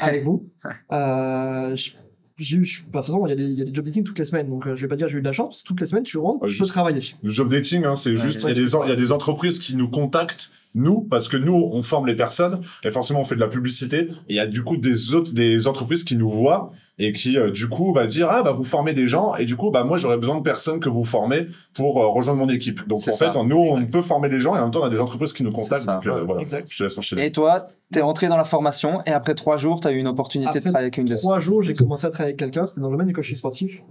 avec vous. De toute façon, il y a des job dating toutes les semaines, donc je vais pas dire j'ai eu de la chance. Toutes les semaines, tu rentres, tu peux travailler. Le job dating, hein, c'est juste, il y a des entreprises qui nous contactent, nous, parce que nous, on forme les personnes, et forcément, on fait de la publicité, et il y a du coup des entreprises qui nous voient, et qui, du coup, dire, vous formez des gens, et du coup, moi, j'aurais besoin de personnes que vous formez pour rejoindre mon équipe. Donc, en fait, nous, on peut former des gens, et en même temps, on a des entreprises qui nous contactent, donc voilà. Je te laisse enchaîner. Et toi, t'es entré dans la formation, et après 3 jours, t'as eu une opportunité de travailler avec une des... 3 jours, j'ai commencé à travailler avec quelqu'un, c'était dans le domaine du coaching sportif,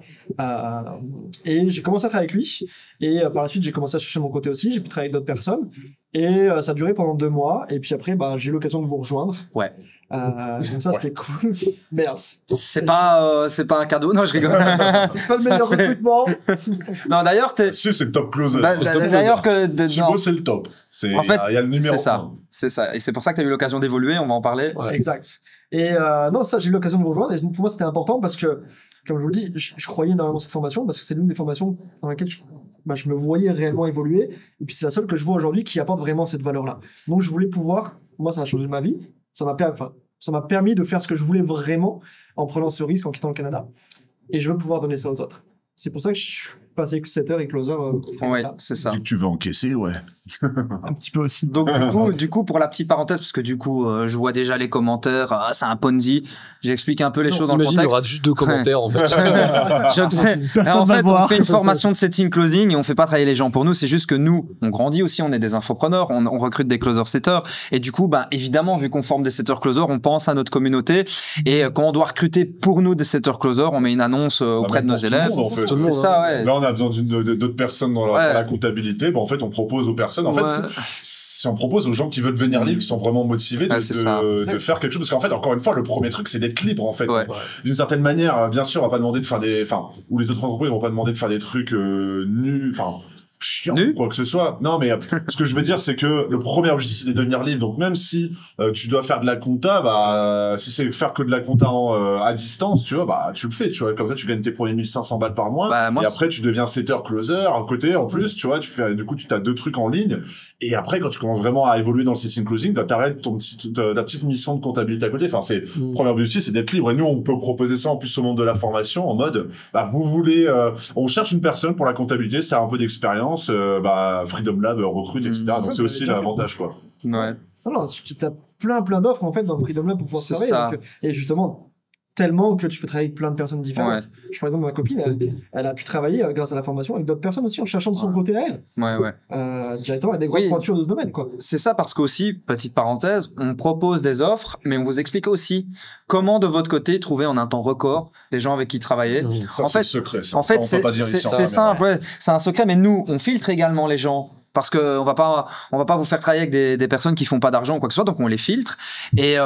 et j'ai commencé à travailler avec lui, et par la suite, j'ai commencé à chercher mon côté aussi, j'ai pu travailler avec d'autres personnes, et ça a duré pendant 2 mois, et puis après, j'ai eu l'occasion de vous rejoindre. Ouais. Donc ça, c'était cool. Merde. C'est pas un cadeau, non, je rigole. C'est pas le meilleur recrutement. Non, d'ailleurs, Si, c'est le top closer. D'ailleurs que... Thibaut, c'est le top. En fait, il y a le numéro c'est ça. Et c'est pour ça que tu as eu l'occasion d'évoluer, on va en parler. Ouais. Exact. Et non, ça, j'ai eu l'occasion de vous rejoindre, et pour moi, c'était important parce que, comme je vous le dis, je croyais énormément dans cette formation, parce que c'est l'une des formations dans laquelle je me voyais réellement évoluer, et puis c'est la seule que je vois aujourd'hui qui apporte vraiment cette valeur-là. Donc je voulais pouvoir, moi ça a changé ma vie, ça m'a permis de faire ce que je voulais vraiment en prenant ce risque en quittant le Canada, et je veux pouvoir donner ça aux autres. C'est pour ça que je suis passé setter et closer. Ouais, c'est ça. Si tu veux encaisser, ouais. Un petit peu aussi. Donc du coup, pour la petite parenthèse, parce que du coup, je vois déjà les commentaires, c'est un Ponzi. J'explique un peu les choses dans le contexte. Il y aura juste 2 commentaires en fait. En fait, on fait une formation de setting closing et on fait pas travailler les gens pour nous. C'est juste que nous, on grandit aussi, on est des infopreneurs, on recrute des closer setters. Et du coup, évidemment, vu qu'on forme des setter closers, on pense à notre communauté. Et quand on doit recruter pour nous des setter closers, on met une annonce auprès de nos élèves. C'est ça, ouais. Là, on a besoin d'autres personnes dans la comptabilité. En fait, on propose aux personnes. En fait, si on propose aux gens qui veulent devenir libres, qui sont vraiment motivés de faire quelque chose. Parce qu'en fait, encore une fois, le premier truc, c'est d'être libre, en fait. Ouais. D'une certaine manière, bien sûr, on va pas demander de faire ou les autres entreprises vont pas demander de faire des trucs nus, chiant ou quoi que ce soit. Non, mais ce que je veux dire, c'est que le premier objectif, c'est de devenir libre. Donc, même si tu dois faire de la compta, si c'est faire que de la compta à distance, tu vois, tu le fais, tu vois. Comme ça, tu gagnes tes premiers 1500 balles par mois. Et après, tu deviens setter closer à côté, en plus, tu vois, du coup, tu as 2 trucs en ligne. Et après, quand tu commences vraiment à évoluer dans le setting closing, t'arrêtes ta petite mission de comptabilité à côté. Le premier objectif, c'est d'être libre. Et nous, on peut proposer ça en plus au monde de la formation en mode, vous voulez, on cherche une personne pour la comptabilité, c'est un peu d'expérience. Freedom Lab recrute, etc. Donc c'est aussi l'avantage, quoi. Ouais. Non, tu as plein d'offres en fait dans Freedom Lab pour pouvoir travailler. Donc, et justement, tellement que tu peux travailler avec plein de personnes différentes. Ouais. Par exemple, ma copine, elle a pu travailler grâce à la formation avec d'autres personnes aussi en cherchant de son côté à elle. Directement, elle a des grosses pointures de ce domaine, quoi. C'est ça, parce qu'aussi, petite parenthèse, on propose des offres, mais on vous explique aussi comment de votre côté trouver en un temps record des gens avec qui travailler. Ça, c'est secret. C'est simple, c'est un secret, mais nous, on filtre également les gens. Parce que on va pas vous faire travailler avec des personnes qui font pas d'argent ou quoi que ce soit, donc on les filtre et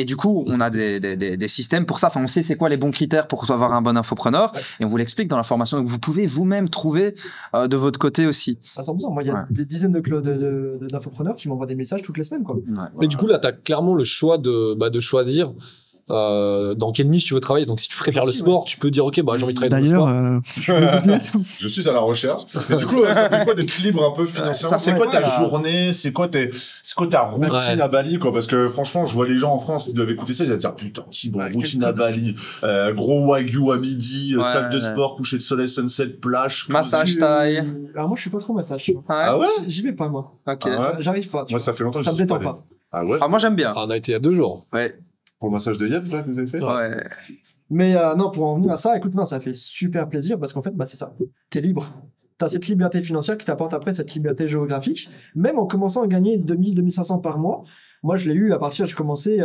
du coup on a des systèmes pour ça. Enfin, on sait c'est quoi les bons critères pour avoir un bon infopreneur et on vous l'explique dans la formation. Donc vous pouvez vous-même trouver de votre côté aussi. À 100%. Moi, il y a des dizaines d'infopreneurs qui m'envoient des messages toutes les semaines, quoi. Mais du coup là, t'as clairement le choix de choisir. dans quelle niche tu veux travailler. Donc si tu préfères le sport, tu peux dire ok, bah j'ai envie de travailler dans le sport. Je suis à la recherche. Et du coup, ça fait quoi d'être libre un peu financièrement? C'est quoi ta journée? C'est quoi ta routine à Bali, quoi? Parce que franchement, je vois les gens en France qui doivent écouter ça, ils doivent dire putain, Thibaut, routine à Bali, gros wagyu à midi, salle de sport, coucher de soleil, sunset, plage, massage taille. Alors moi, je suis pas trop massage. Ah ouais? J'y vais pas, moi. Ok. J'arrive pas. Moi, ça fait longtemps que ça me détend pas. Ah ouais? Ah, moi, j'aime bien. On a été il y a 2 jours. Ouais. Pour le massage de yep, là, que vous avez fait? Ouais. Mais non, pour en venir à ça, écoute, non, ça fait super plaisir parce qu'en fait, bah, c'est ça. T'es libre. T'as cette liberté financière qui t'apporte après cette liberté géographique. Même en commençant à gagner 2000, 2500 par mois, moi, je l'ai eu à partir, j'ai commencé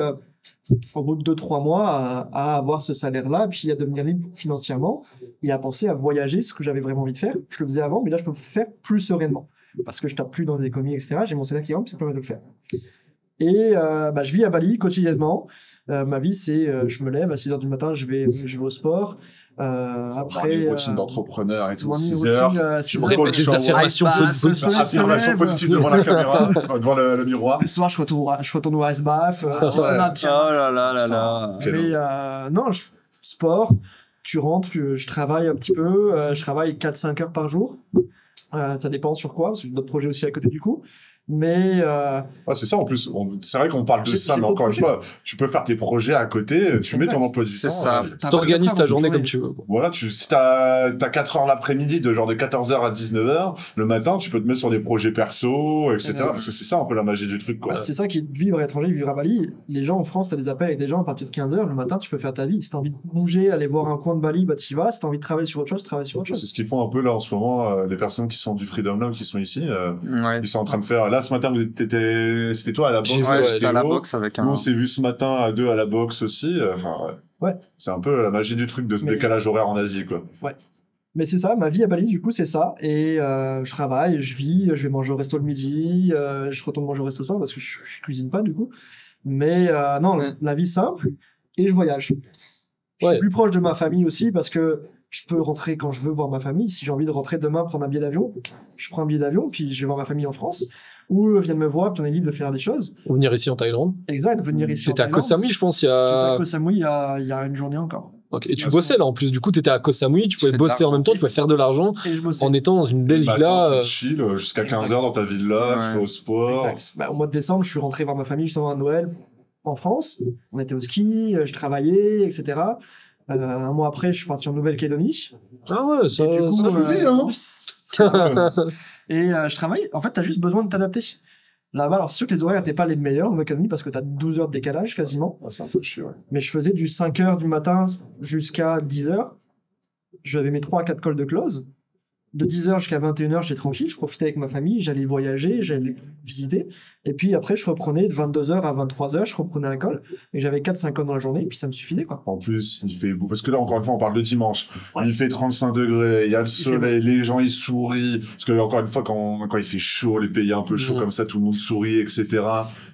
au bout de 2-3 mois à avoir ce salaire-là, puis à devenir libre financièrement et à penser à voyager, ce que j'avais vraiment envie de faire. Je le faisais avant, mais là, je peux le faire plus sereinement parce que je tape plus dans des économies, etc. J'ai mon salaire qui rentre, puis ça permet de le faire. Et je vis à Bali quotidiennement. Ma vie, c'est je me lève à 6h du matin, je vais au sport. Après, routine d'entrepreneur et tout, 6 routine, heures. tu me répètes des affirmations positives devant la caméra, devant le miroir. Le soir, je retourne au ice bath. Oh là là là là. Mais non, sport, tu rentres, je travaille un petit peu. Je travaille 4-5 heures par jour. Ça dépend sur quoi, parce que j'ai d'autres projets aussi à côté du coup. Mais c'est ça en plus. C'est vrai qu'on parle de ça, mais encore une fois, tu peux faire tes projets à côté, tu mets ton emploi du temps. C'est ça. Tu t'organises ta journée comme tu veux. Voilà, si t'as 4 heures l'après-midi, de 14h à 19h, le matin, tu peux te mettre sur des projets perso, etc. Parce que c'est ça un peu la magie du truc, quoi. C'est ça qui est vivre à l'étranger, vivre à Bali. Les gens en France, t'as des appels avec des gens à partir de 15h, le matin, tu peux faire ta vie. Si t'as envie de bouger, aller voir un coin de Bali, bah t'y vas. Si t'as envie de travailler sur autre chose, travaille sur autre chose. C'est ce qu'ils font un peu là en ce moment, les personnes qui sont du Freedom Lab, qui sont ici. Ils sont en train de faire. Là, ce matin, c'était toi à la boxe. Ouais, j'étais à la boxe avec Nous, on s'est vu ce matin à 2 à la boxe aussi. Ouais. C'est un peu la magie du truc de ce décalage horaire en Asie, quoi. Ouais. Mais c'est ça, ma vie à Bali, du coup, c'est ça. Et je travaille, je vis, je vais manger au resto le midi, je retourne manger au resto le soir parce que je cuisine pas, du coup. Mais non, la vie simple, et je voyage. Je suis plus proche de ma famille aussi parce que je peux rentrer quand je veux voir ma famille. Si j'ai envie de rentrer demain, prendre un billet d'avion, je prends un billet d'avion, puis je vais voir ma famille en France. Ou viennent me voir, puis on est libre de faire des choses. Ou venir ici en Thaïlande. Exact, venir ici en Thaïlande. T'étais à Koh Samui, je pense, J'étais à Koh Samui il y a une journée encore. Okay. Et tu bossais là en plus, du coup t'étais à Koh Samui, tu pouvais bosser en même temps, tu pouvais faire de l'argent en étant dans une belle villa. Tu chill jusqu'à 15h dans ta villa, tu fais au sport. Exact. Au mois de décembre, je suis rentré voir ma famille justement à Noël en France. On était au ski, je travaillais, etc. Un mois après, je suis parti en Nouvelle-Calédonie. Ah ouais, ça fait Et je travaille. En fait, t'as juste besoin de t'adapter. Là-bas, alors c'est sûr que les horaires n'étaient pas les meilleurs en Nouvelle-Calédonie parce que t'as 12 heures de décalage quasiment. C'est un peu chiant, ouais. Mais je faisais du 5h du matin jusqu'à 10h. J'avais mes 3 à 4 calls de close. De 10h jusqu'à 21h, j'étais tranquille, je profitais avec ma famille, j'allais voyager, j'allais visiter. Et puis après, je reprenais de 22h à 23h, je reprenais un call. Et j'avais 4-5 calls dans la journée, et puis ça me suffisait, quoi. En plus, il fait beau. Parce que là, encore une fois, on parle de dimanche. Ouais. Il fait 35 degrés, il y a le soleil, les gens, ils sourient. Parce que, encore une fois, quand il fait chaud, les pays un peu chauds comme ça, tout le monde sourit, etc.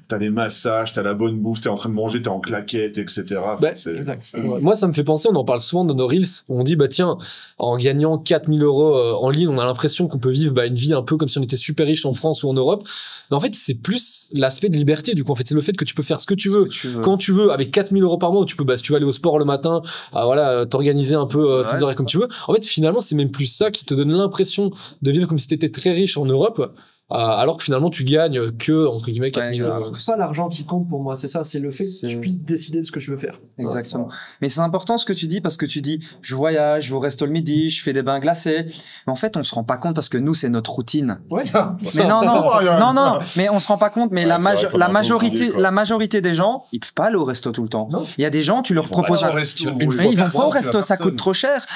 T'as des massages, t'as la bonne bouffe, t'es en train de manger, t'es en claquette, etc. Exact. Moi, ça me fait penser, on en parle souvent dans nos Reels, on dit, bah tiens, en gagnant 4000 euros en ligne, on a l'impression qu'on peut vivre une vie un peu comme si on était super riche en France ou en Europe. Mais en fait, c'est plus l'aspect de liberté, du coup. En fait, c'est le fait que tu peux faire ce que tu veux, quand tu veux, avec 4000 euros par mois, où tu peux, si tu veux aller au sport le matin, t'organiser un peu tes horaires comme tu veux. En fait, finalement, c'est même plus ça qui te donne l'impression de vivre comme si t'étais très riche en Europe. Alors que finalement tu gagnes que entre guillemets 4000 euros. C'est pas l'argent qui compte pour moi, c'est ça, c'est le fait que tu puisses décider de ce que tu veux faire. Exactement. Mais c'est important ce que tu dis parce que tu dis je voyage, je vais au resto le midi, je fais des bains glacés. Mais en fait on se rend pas compte parce que nous c'est notre routine. Ouais. Mais non, mais on se rend pas compte. Mais la majorité des gens ils peuvent pas aller au resto tout le temps. Il y a des gens tu leur proposes un resto, mais ils vont pas au resto, ça coûte trop cher.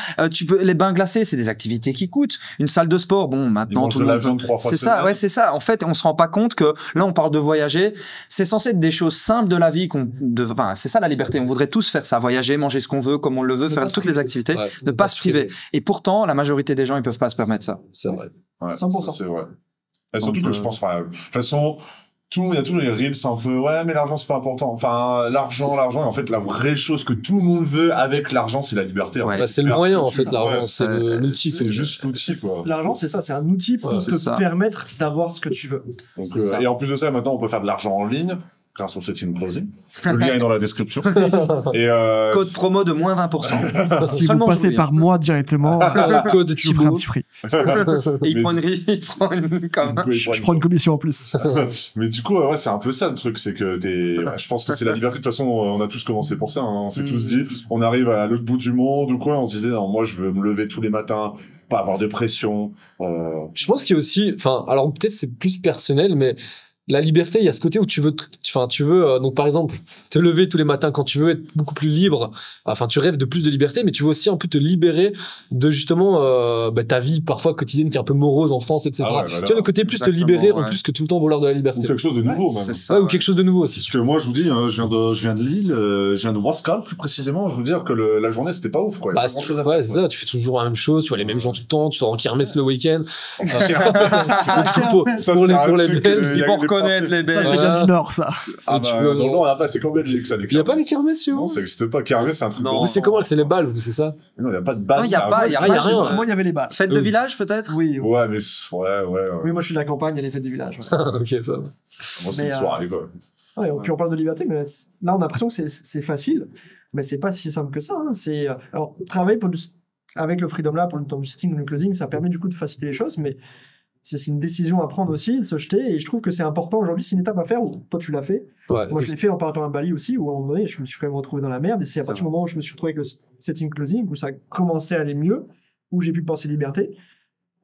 Les bains glacés c'est des activités qui coûtent. Une salle de sport bon maintenant tout le monde. C'est ça, ouais. C'est ça. En fait, on se rend pas compte que là, on parle de voyager. C'est censé être des choses simples de la vie. C'est ça la liberté. On voudrait tous faire ça, voyager, manger ce qu'on veut, comme on le veut, faire toutes les activités, ne pas se priver. Et pourtant, la majorité des gens, ils peuvent pas se permettre ça. C'est vrai. Ouais, 100%. C'est vrai. Et surtout que je pense, de toute façon. Il y a tous les reels, c'est un peu, ouais, mais l'argent, c'est pas important. Enfin, l'argent. Et en fait, la vraie chose que tout le monde veut avec l'argent, c'est la liberté. Ouais. C'est le moyen, en fait, l'argent. C'est l'outil. C'est juste l'outil, quoi. L'argent, c'est ça. C'est un outil pour te permettre d'avoir ce que tu veux. Donc, et en plus de ça, maintenant, on peut faire de l'argent en ligne. grâce au setting closing. Le lien est dans la description. Et Code promo de moins 20%. Si vous Seulement passez aujourd'hui, par moi directement, Code je vous ferai un Thibaut. petit prix. Et il prend une com. Je prends une commission en plus. Mais du coup, ouais, c'est un peu ça le truc, c'est que je pense que c'est la liberté. De toute façon, on a tous commencé pour ça. Hein. On s'est tous dit, on arrive à l'autre bout du monde ou quoi. On se disait, non, moi, je veux me lever tous les matins, pas avoir de pression. Je pense qu'il y a aussi, enfin, alors peut-être c'est plus personnel, mais la liberté, il y a ce côté où tu veux, donc par exemple, te lever tous les matins quand tu veux, être beaucoup plus libre. Enfin, tu rêves de plus de liberté, mais tu veux aussi un peu te libérer de justement ta vie parfois quotidienne qui est un peu morose en France, etc. Ah ouais, voilà. Tu vois le côté plus te Exactement, libérer en ouais. plus que tout le temps vouloir de la Ou liberté. quelque chose de nouveau, même. C'est ça. Ou quelque chose de nouveau aussi. Parce que moi, je vous dis, hein, je viens de Lille, je viens de Wascal, plus précisément. Je veux dire que la journée, c'était pas ouf, quoi. Il y Bah, avait pas grand-chose à ouais, faire, c'est quoi. ça, tu fais toujours la même chose, tu vois les mêmes gens tout le temps, tu sors en kermesse le week-end. Pour Ça, les c'est un Belges, truc, Il y a faut les reconnaître Français. les Ça, Belges. c'est bien du Nord, ça. Ah tu bah, peux- non, non, là-bas, c'est qu'en Belgique, ça, les Il y a pas kermesses. les kermesses, chez vous? Non, ça existe pas. Kermesse, c'est un truc Non. de Mais ouf. c'est comment? C'est les balles, vous, c'est ça? Non, il y a pas de base. Non, il y a pas, il y a Ah, y a pas rien. Moi, il y avait les balles. Fête de village peut-être. Oui, oui. Ouais, mais ouais. Oui, moi, je suis de la campagne, il y a les fêtes du village. Ouais. Ok, ça va. Moi, c'est Mais, une soirée, quoi. Ouais, puis on parle de liberté, mais là, on a l'impression que c'est facile, mais c'est pas si simple que ça. Hein. Alors, travailler avec le Freedom Lab pour le temps du setting ou du closing, ça permet du coup de faciliter les choses, mais c'est une décision à prendre aussi, de se jeter, et je trouve que c'est important aujourd'hui, c'est une étape à faire, où toi tu l'as fait, Ouais, moi je l'ai fait en partant à Bali aussi, où à un moment donné, je me suis quand même retrouvé dans la merde, et c'est à partir du moment où je me suis retrouvé avec le setting closing, où ça commençait à aller mieux, où j'ai pu penser liberté,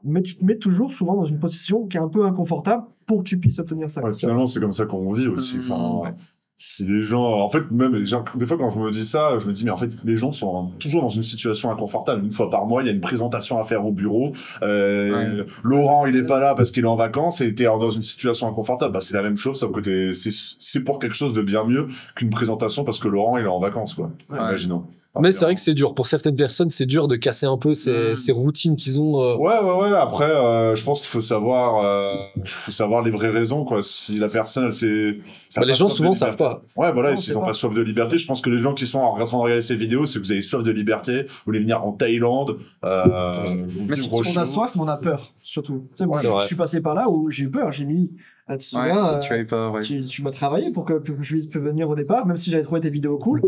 mais tu te mets toujours souvent dans une position qui est un peu inconfortable pour que tu puisses obtenir ça. Ouais, finalement, c'est comme ça qu'on vit aussi. Enfin, Ouais. si les gens, en fait, même les gens, des fois, quand je me dis ça, je me dis, mais en fait, les gens sont toujours dans une situation inconfortable. Une fois par mois, il y a une présentation à faire au bureau. Ouais. Laurent, il est pas là parce qu'il est en vacances et t'es dans une situation inconfortable. Bah, c'est la même chose, sauf que c'est pour quelque chose de bien mieux qu'une présentation parce que Laurent, il est en vacances, quoi. Ouais. Imaginons. Mais c'est vrai que c'est dur. Pour certaines personnes, c'est dur de casser un peu ces routines qu'ils ont. Ouais. Après, je pense qu'il faut savoir les vraies raisons, quoi. Si la personne, elle s'est... Bah, les gens souvent savent pas. Ouais, voilà, Non, et c'est s'ils n'ont pas. pas soif de liberté, je pense que les gens qui sont en train de regarder ces vidéos, c'est que vous avez soif de liberté, vous voulez venir en Thaïlande, vous Mais vivre on au On a chaud. soif, mais on a peur, surtout. Tu sais, moi, C'est vrai. je suis passé par là où j'ai eu peur, j'ai mis... Tu te souviens, Ouais, tu as eu peur, ouais. tu m'as travaillé pour que je puisse venir au départ, même si j'avais trouvé tes vidéos cool.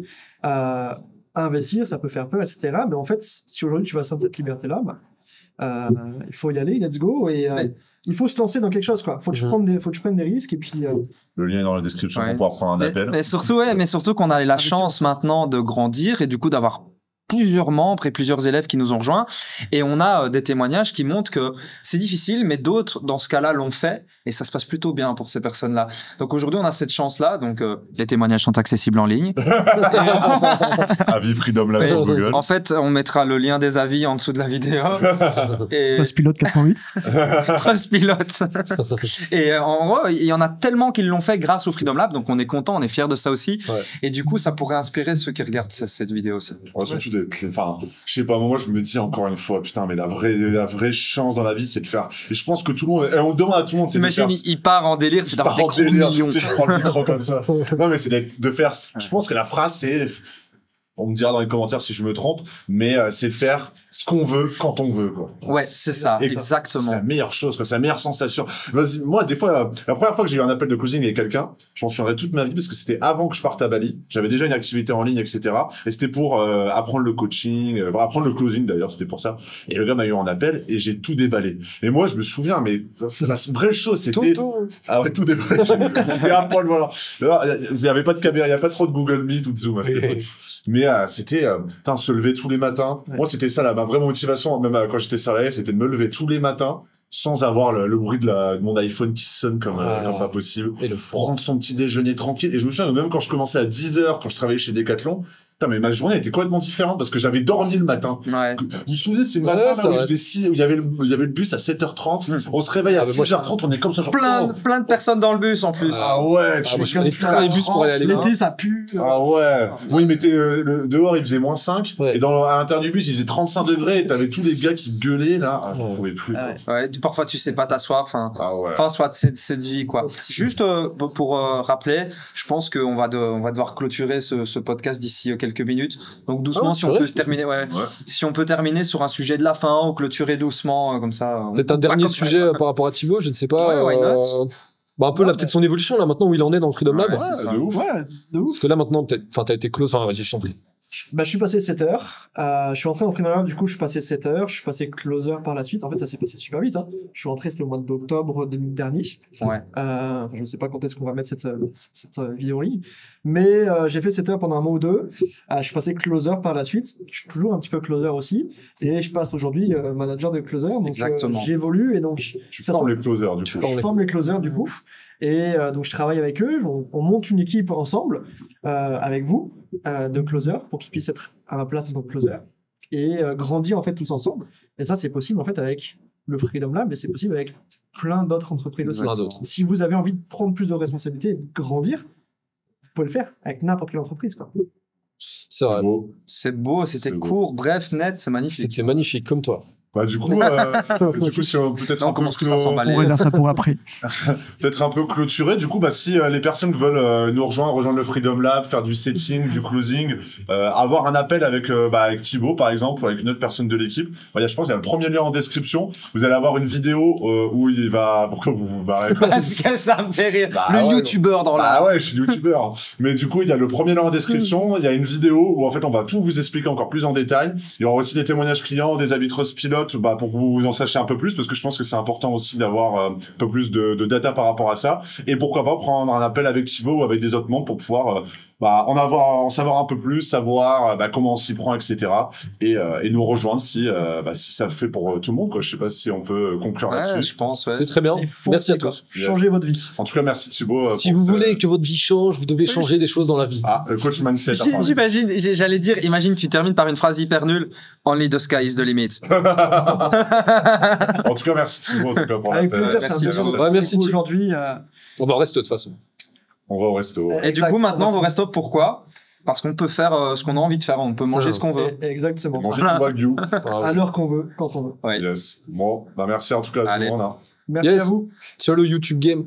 Investir, ça peut faire peur, etc. Mais en fait, si aujourd'hui tu vas sentir cette liberté-là, il faut y aller, let's go. Et Mais- il faut se lancer dans quelque chose, quoi. Faut que je prenne des risques et puis. Le lien est dans la description Ouais. pour pouvoir prendre un appel. Mais surtout qu'on a la chance maintenant de grandir et du coup d'avoir plusieurs membres et plusieurs élèves qui nous ont rejoints, et on a des témoignages qui montrent que c'est difficile, mais d'autres dans ce cas-là l'ont fait et ça se passe plutôt bien pour ces personnes-là. Donc aujourd'hui on a cette chance-là, donc les témoignages sont accessibles en ligne. Avis Freedom Lab sur Google. En fait on mettra le lien des avis en dessous de la vidéo. Et Pilote 4.8. Trustpilot. Et en gros, il y en a tellement qui l'ont fait grâce au Freedom Lab, donc on est content, on est fiers de ça aussi. Ouais. Et du coup, ça pourrait inspirer ceux qui regardent cette vidéo aussi. Ouais, surtout enfin, je sais pas, moi, je me dis encore une fois, putain, mais la vraie chance dans la vie, c'est de faire, et je pense que tout le monde, et on demande à tout le monde, c'est de T'imagines, faire, il part en délire, c'est d'avoir des gros délire, millions. tu sais, je prends le micro comme ça. Non, mais c'est de faire, je pense que la phrase, c'est, on me dira dans les commentaires si je me trompe, mais c'est faire ce qu'on veut quand on veut, quoi. Ouais, c'est ça, Et C'est exactement. la meilleure chose, quoi. C'est la meilleure sensation. Vas-y, moi, des fois, la première fois que j'ai eu un appel de closing avec quelqu'un, je m'en souviendrai toute ma vie parce que c'était avant que je parte à Bali. J'avais déjà une activité en ligne, etc. Et c'était pour apprendre le coaching, apprendre le closing d'ailleurs, c'était pour ça. Et le gars m'a eu en appel et j'ai tout déballé. Et moi, je me souviens, mais la vraie chose, c'était... Ah ouais, tout déballé. C'était à poil, voilà. Il n'y avait pas de caméra, il n'y a pas trop de Google Meet ou de Zoom à cette époque. Mais c'était, putain, se lever tous les matins. Ouais. Moi, c'était ça, ma vraie motivation, même quand j'étais salarié, c'était de me lever tous les matins sans avoir le bruit de mon iPhone qui sonne comme pas possible. Et le froid. Prendre son petit déjeuner tranquille. Et je me souviens, même quand je commençais à 10h, quand je travaillais chez Decathlon, putain, mais ma journée était complètement différente parce que j'avais dormi le matin. Ouais. Vous vous souvenez, c'est le Ouais, matin c'est là, où vrai. il y avait le bus à 7h30. On se réveille à Ah, mais moi, 6h30, on est comme ça, genre... Plein de personnes dans le bus en plus. Ah ouais, tu moi, fais je comme prenais ça, très les bus pour aller à l'école. L'été, ça pue. Ah ouais. Moi, il mettait dehors, il faisait -5. Ouais. Et à l'intérieur du bus, il faisait 35 degrés. Et t'avais tous les gars qui gueulaient là. Ah, j'en Ouais. pouvais plus. Ah quoi. ouais. Ouais, parfois tu sais pas t'asseoir, Ah ouais. enfin soit cette vie quoi. Juste pour rappeler, je pense qu'on va devoir clôturer ce podcast d'ici quelques minutes. Donc doucement, Ah, si c'est on vrai peut terminer, si on peut terminer sur un sujet de la fin ou clôturer doucement comme ça. Peut-être un dernier sujet par rapport à Thibaut, je ne sais pas. Ouais, why not? Bah, un peu là, peut-être son évolution, là, maintenant où il en est dans le Freedom Lab. Ouais, c'est ça. de ouf. Ouais, de ouf. Parce que là, maintenant, peut-être, enfin, t'as été close, enfin, vas-y, je t'en prie. Bah, je suis passé 7 heures. Je suis entré en Freedom Lab, du coup, je suis passé 7 heures. Je suis passé closer par la suite. En fait, ça s'est passé super vite. Hein. Je suis rentré, c'était au mois d'octobre dernier. Ouais. Je ne sais pas quand est-ce qu'on va mettre cette vidéo en ligne. Mais j'ai fait 7 heures pendant un mois ou deux. Je suis passé closer par la suite. Je suis toujours un petit peu closer aussi. Et je passe aujourd'hui manager de closer. Donc, Exactement. j'évolue. Et donc, Tu formes les closers, du coup. je forme les closers, du coup. Et donc, je travaille avec eux. On monte une équipe ensemble avec vous de closer pour qu'ils puissent être à ma place en tant que closer et grandir en fait tous ensemble. Et ça, c'est possible en fait avec le Freedom Lab, mais c'est possible avec plein d'autres entreprises aussi. Plein d'autres. Si vous avez envie de prendre plus de responsabilités et de grandir, vous pouvez le faire avec n'importe quelle entreprise, quoi. C'est vrai. Beau. C'est beau, c'était C'est beau. court, bref, net, c'est magnifique. C'était magnifique, comme toi. Bah, du coup, si on peut-être Là, on un peu commence tous à s'emballer. On réserve ça pour après. peut-être un peu clôturé. Du coup, bah, si les personnes veulent nous rejoindre le Freedom Lab, faire du setting, du closing, avoir un appel avec Thibaut, par exemple, ou avec une autre personne de l'équipe, je pense qu'il y a le premier lien en description. Vous allez avoir une vidéo où il va... Pourquoi vous vous barrez Parce que ça me fait rire. Bah, le ouais, youtubeur dans Ah la... ouais, je suis youtubeur. Mais du coup, il y a le premier lien en description, il y a une vidéo où en fait on va tout vous expliquer encore plus en détail. Il y aura aussi des témoignages clients, des avis Trustpilot, pour que vous en sachiez un peu plus, parce que je pense que c'est important aussi d'avoir un peu plus de data par rapport à ça. Et pourquoi pas prendre un appel avec Thibaut ou avec des autres membres pour pouvoir en savoir un peu plus, savoir comment on s'y prend, etc. Et nous rejoindre si ça fait pour tout le monde, quoi. Je sais pas si on peut conclure Ouais, là-dessus. je pense, ouais. C'est très bien. Et foncez, Merci à quoi. tous. Changez votre vie. En tout cas, merci Thibaut. Si vous voulez que votre vie change, vous devez changer des choses dans la vie. Ah, le coach mindset. apparemment. J'imagine, j'allais dire, imagine, tu termines par une phrase hyper nulle. Only the sky is the limit. En tout cas, merci Thibaut en tout cas, pour Avec l'appel. plaisir, c'est un Merci, plaisir de Thibaut. vous Ouais, merci, retrouver Thibaut. aujourd'hui. On va rester de toute façon. On va au resto. Et du coup, maintenant, vos restos, pourquoi? Parce qu'on peut faire ce qu'on a envie de faire. On peut manger Ça. ce qu'on veut. Exactement. Manger du wagyu. À l'heure qu'on veut, quand on veut. Ouais. Yes. Bon, merci en tout cas à tout Allez. le monde. Merci Yes. à vous. Sur le YouTube Game.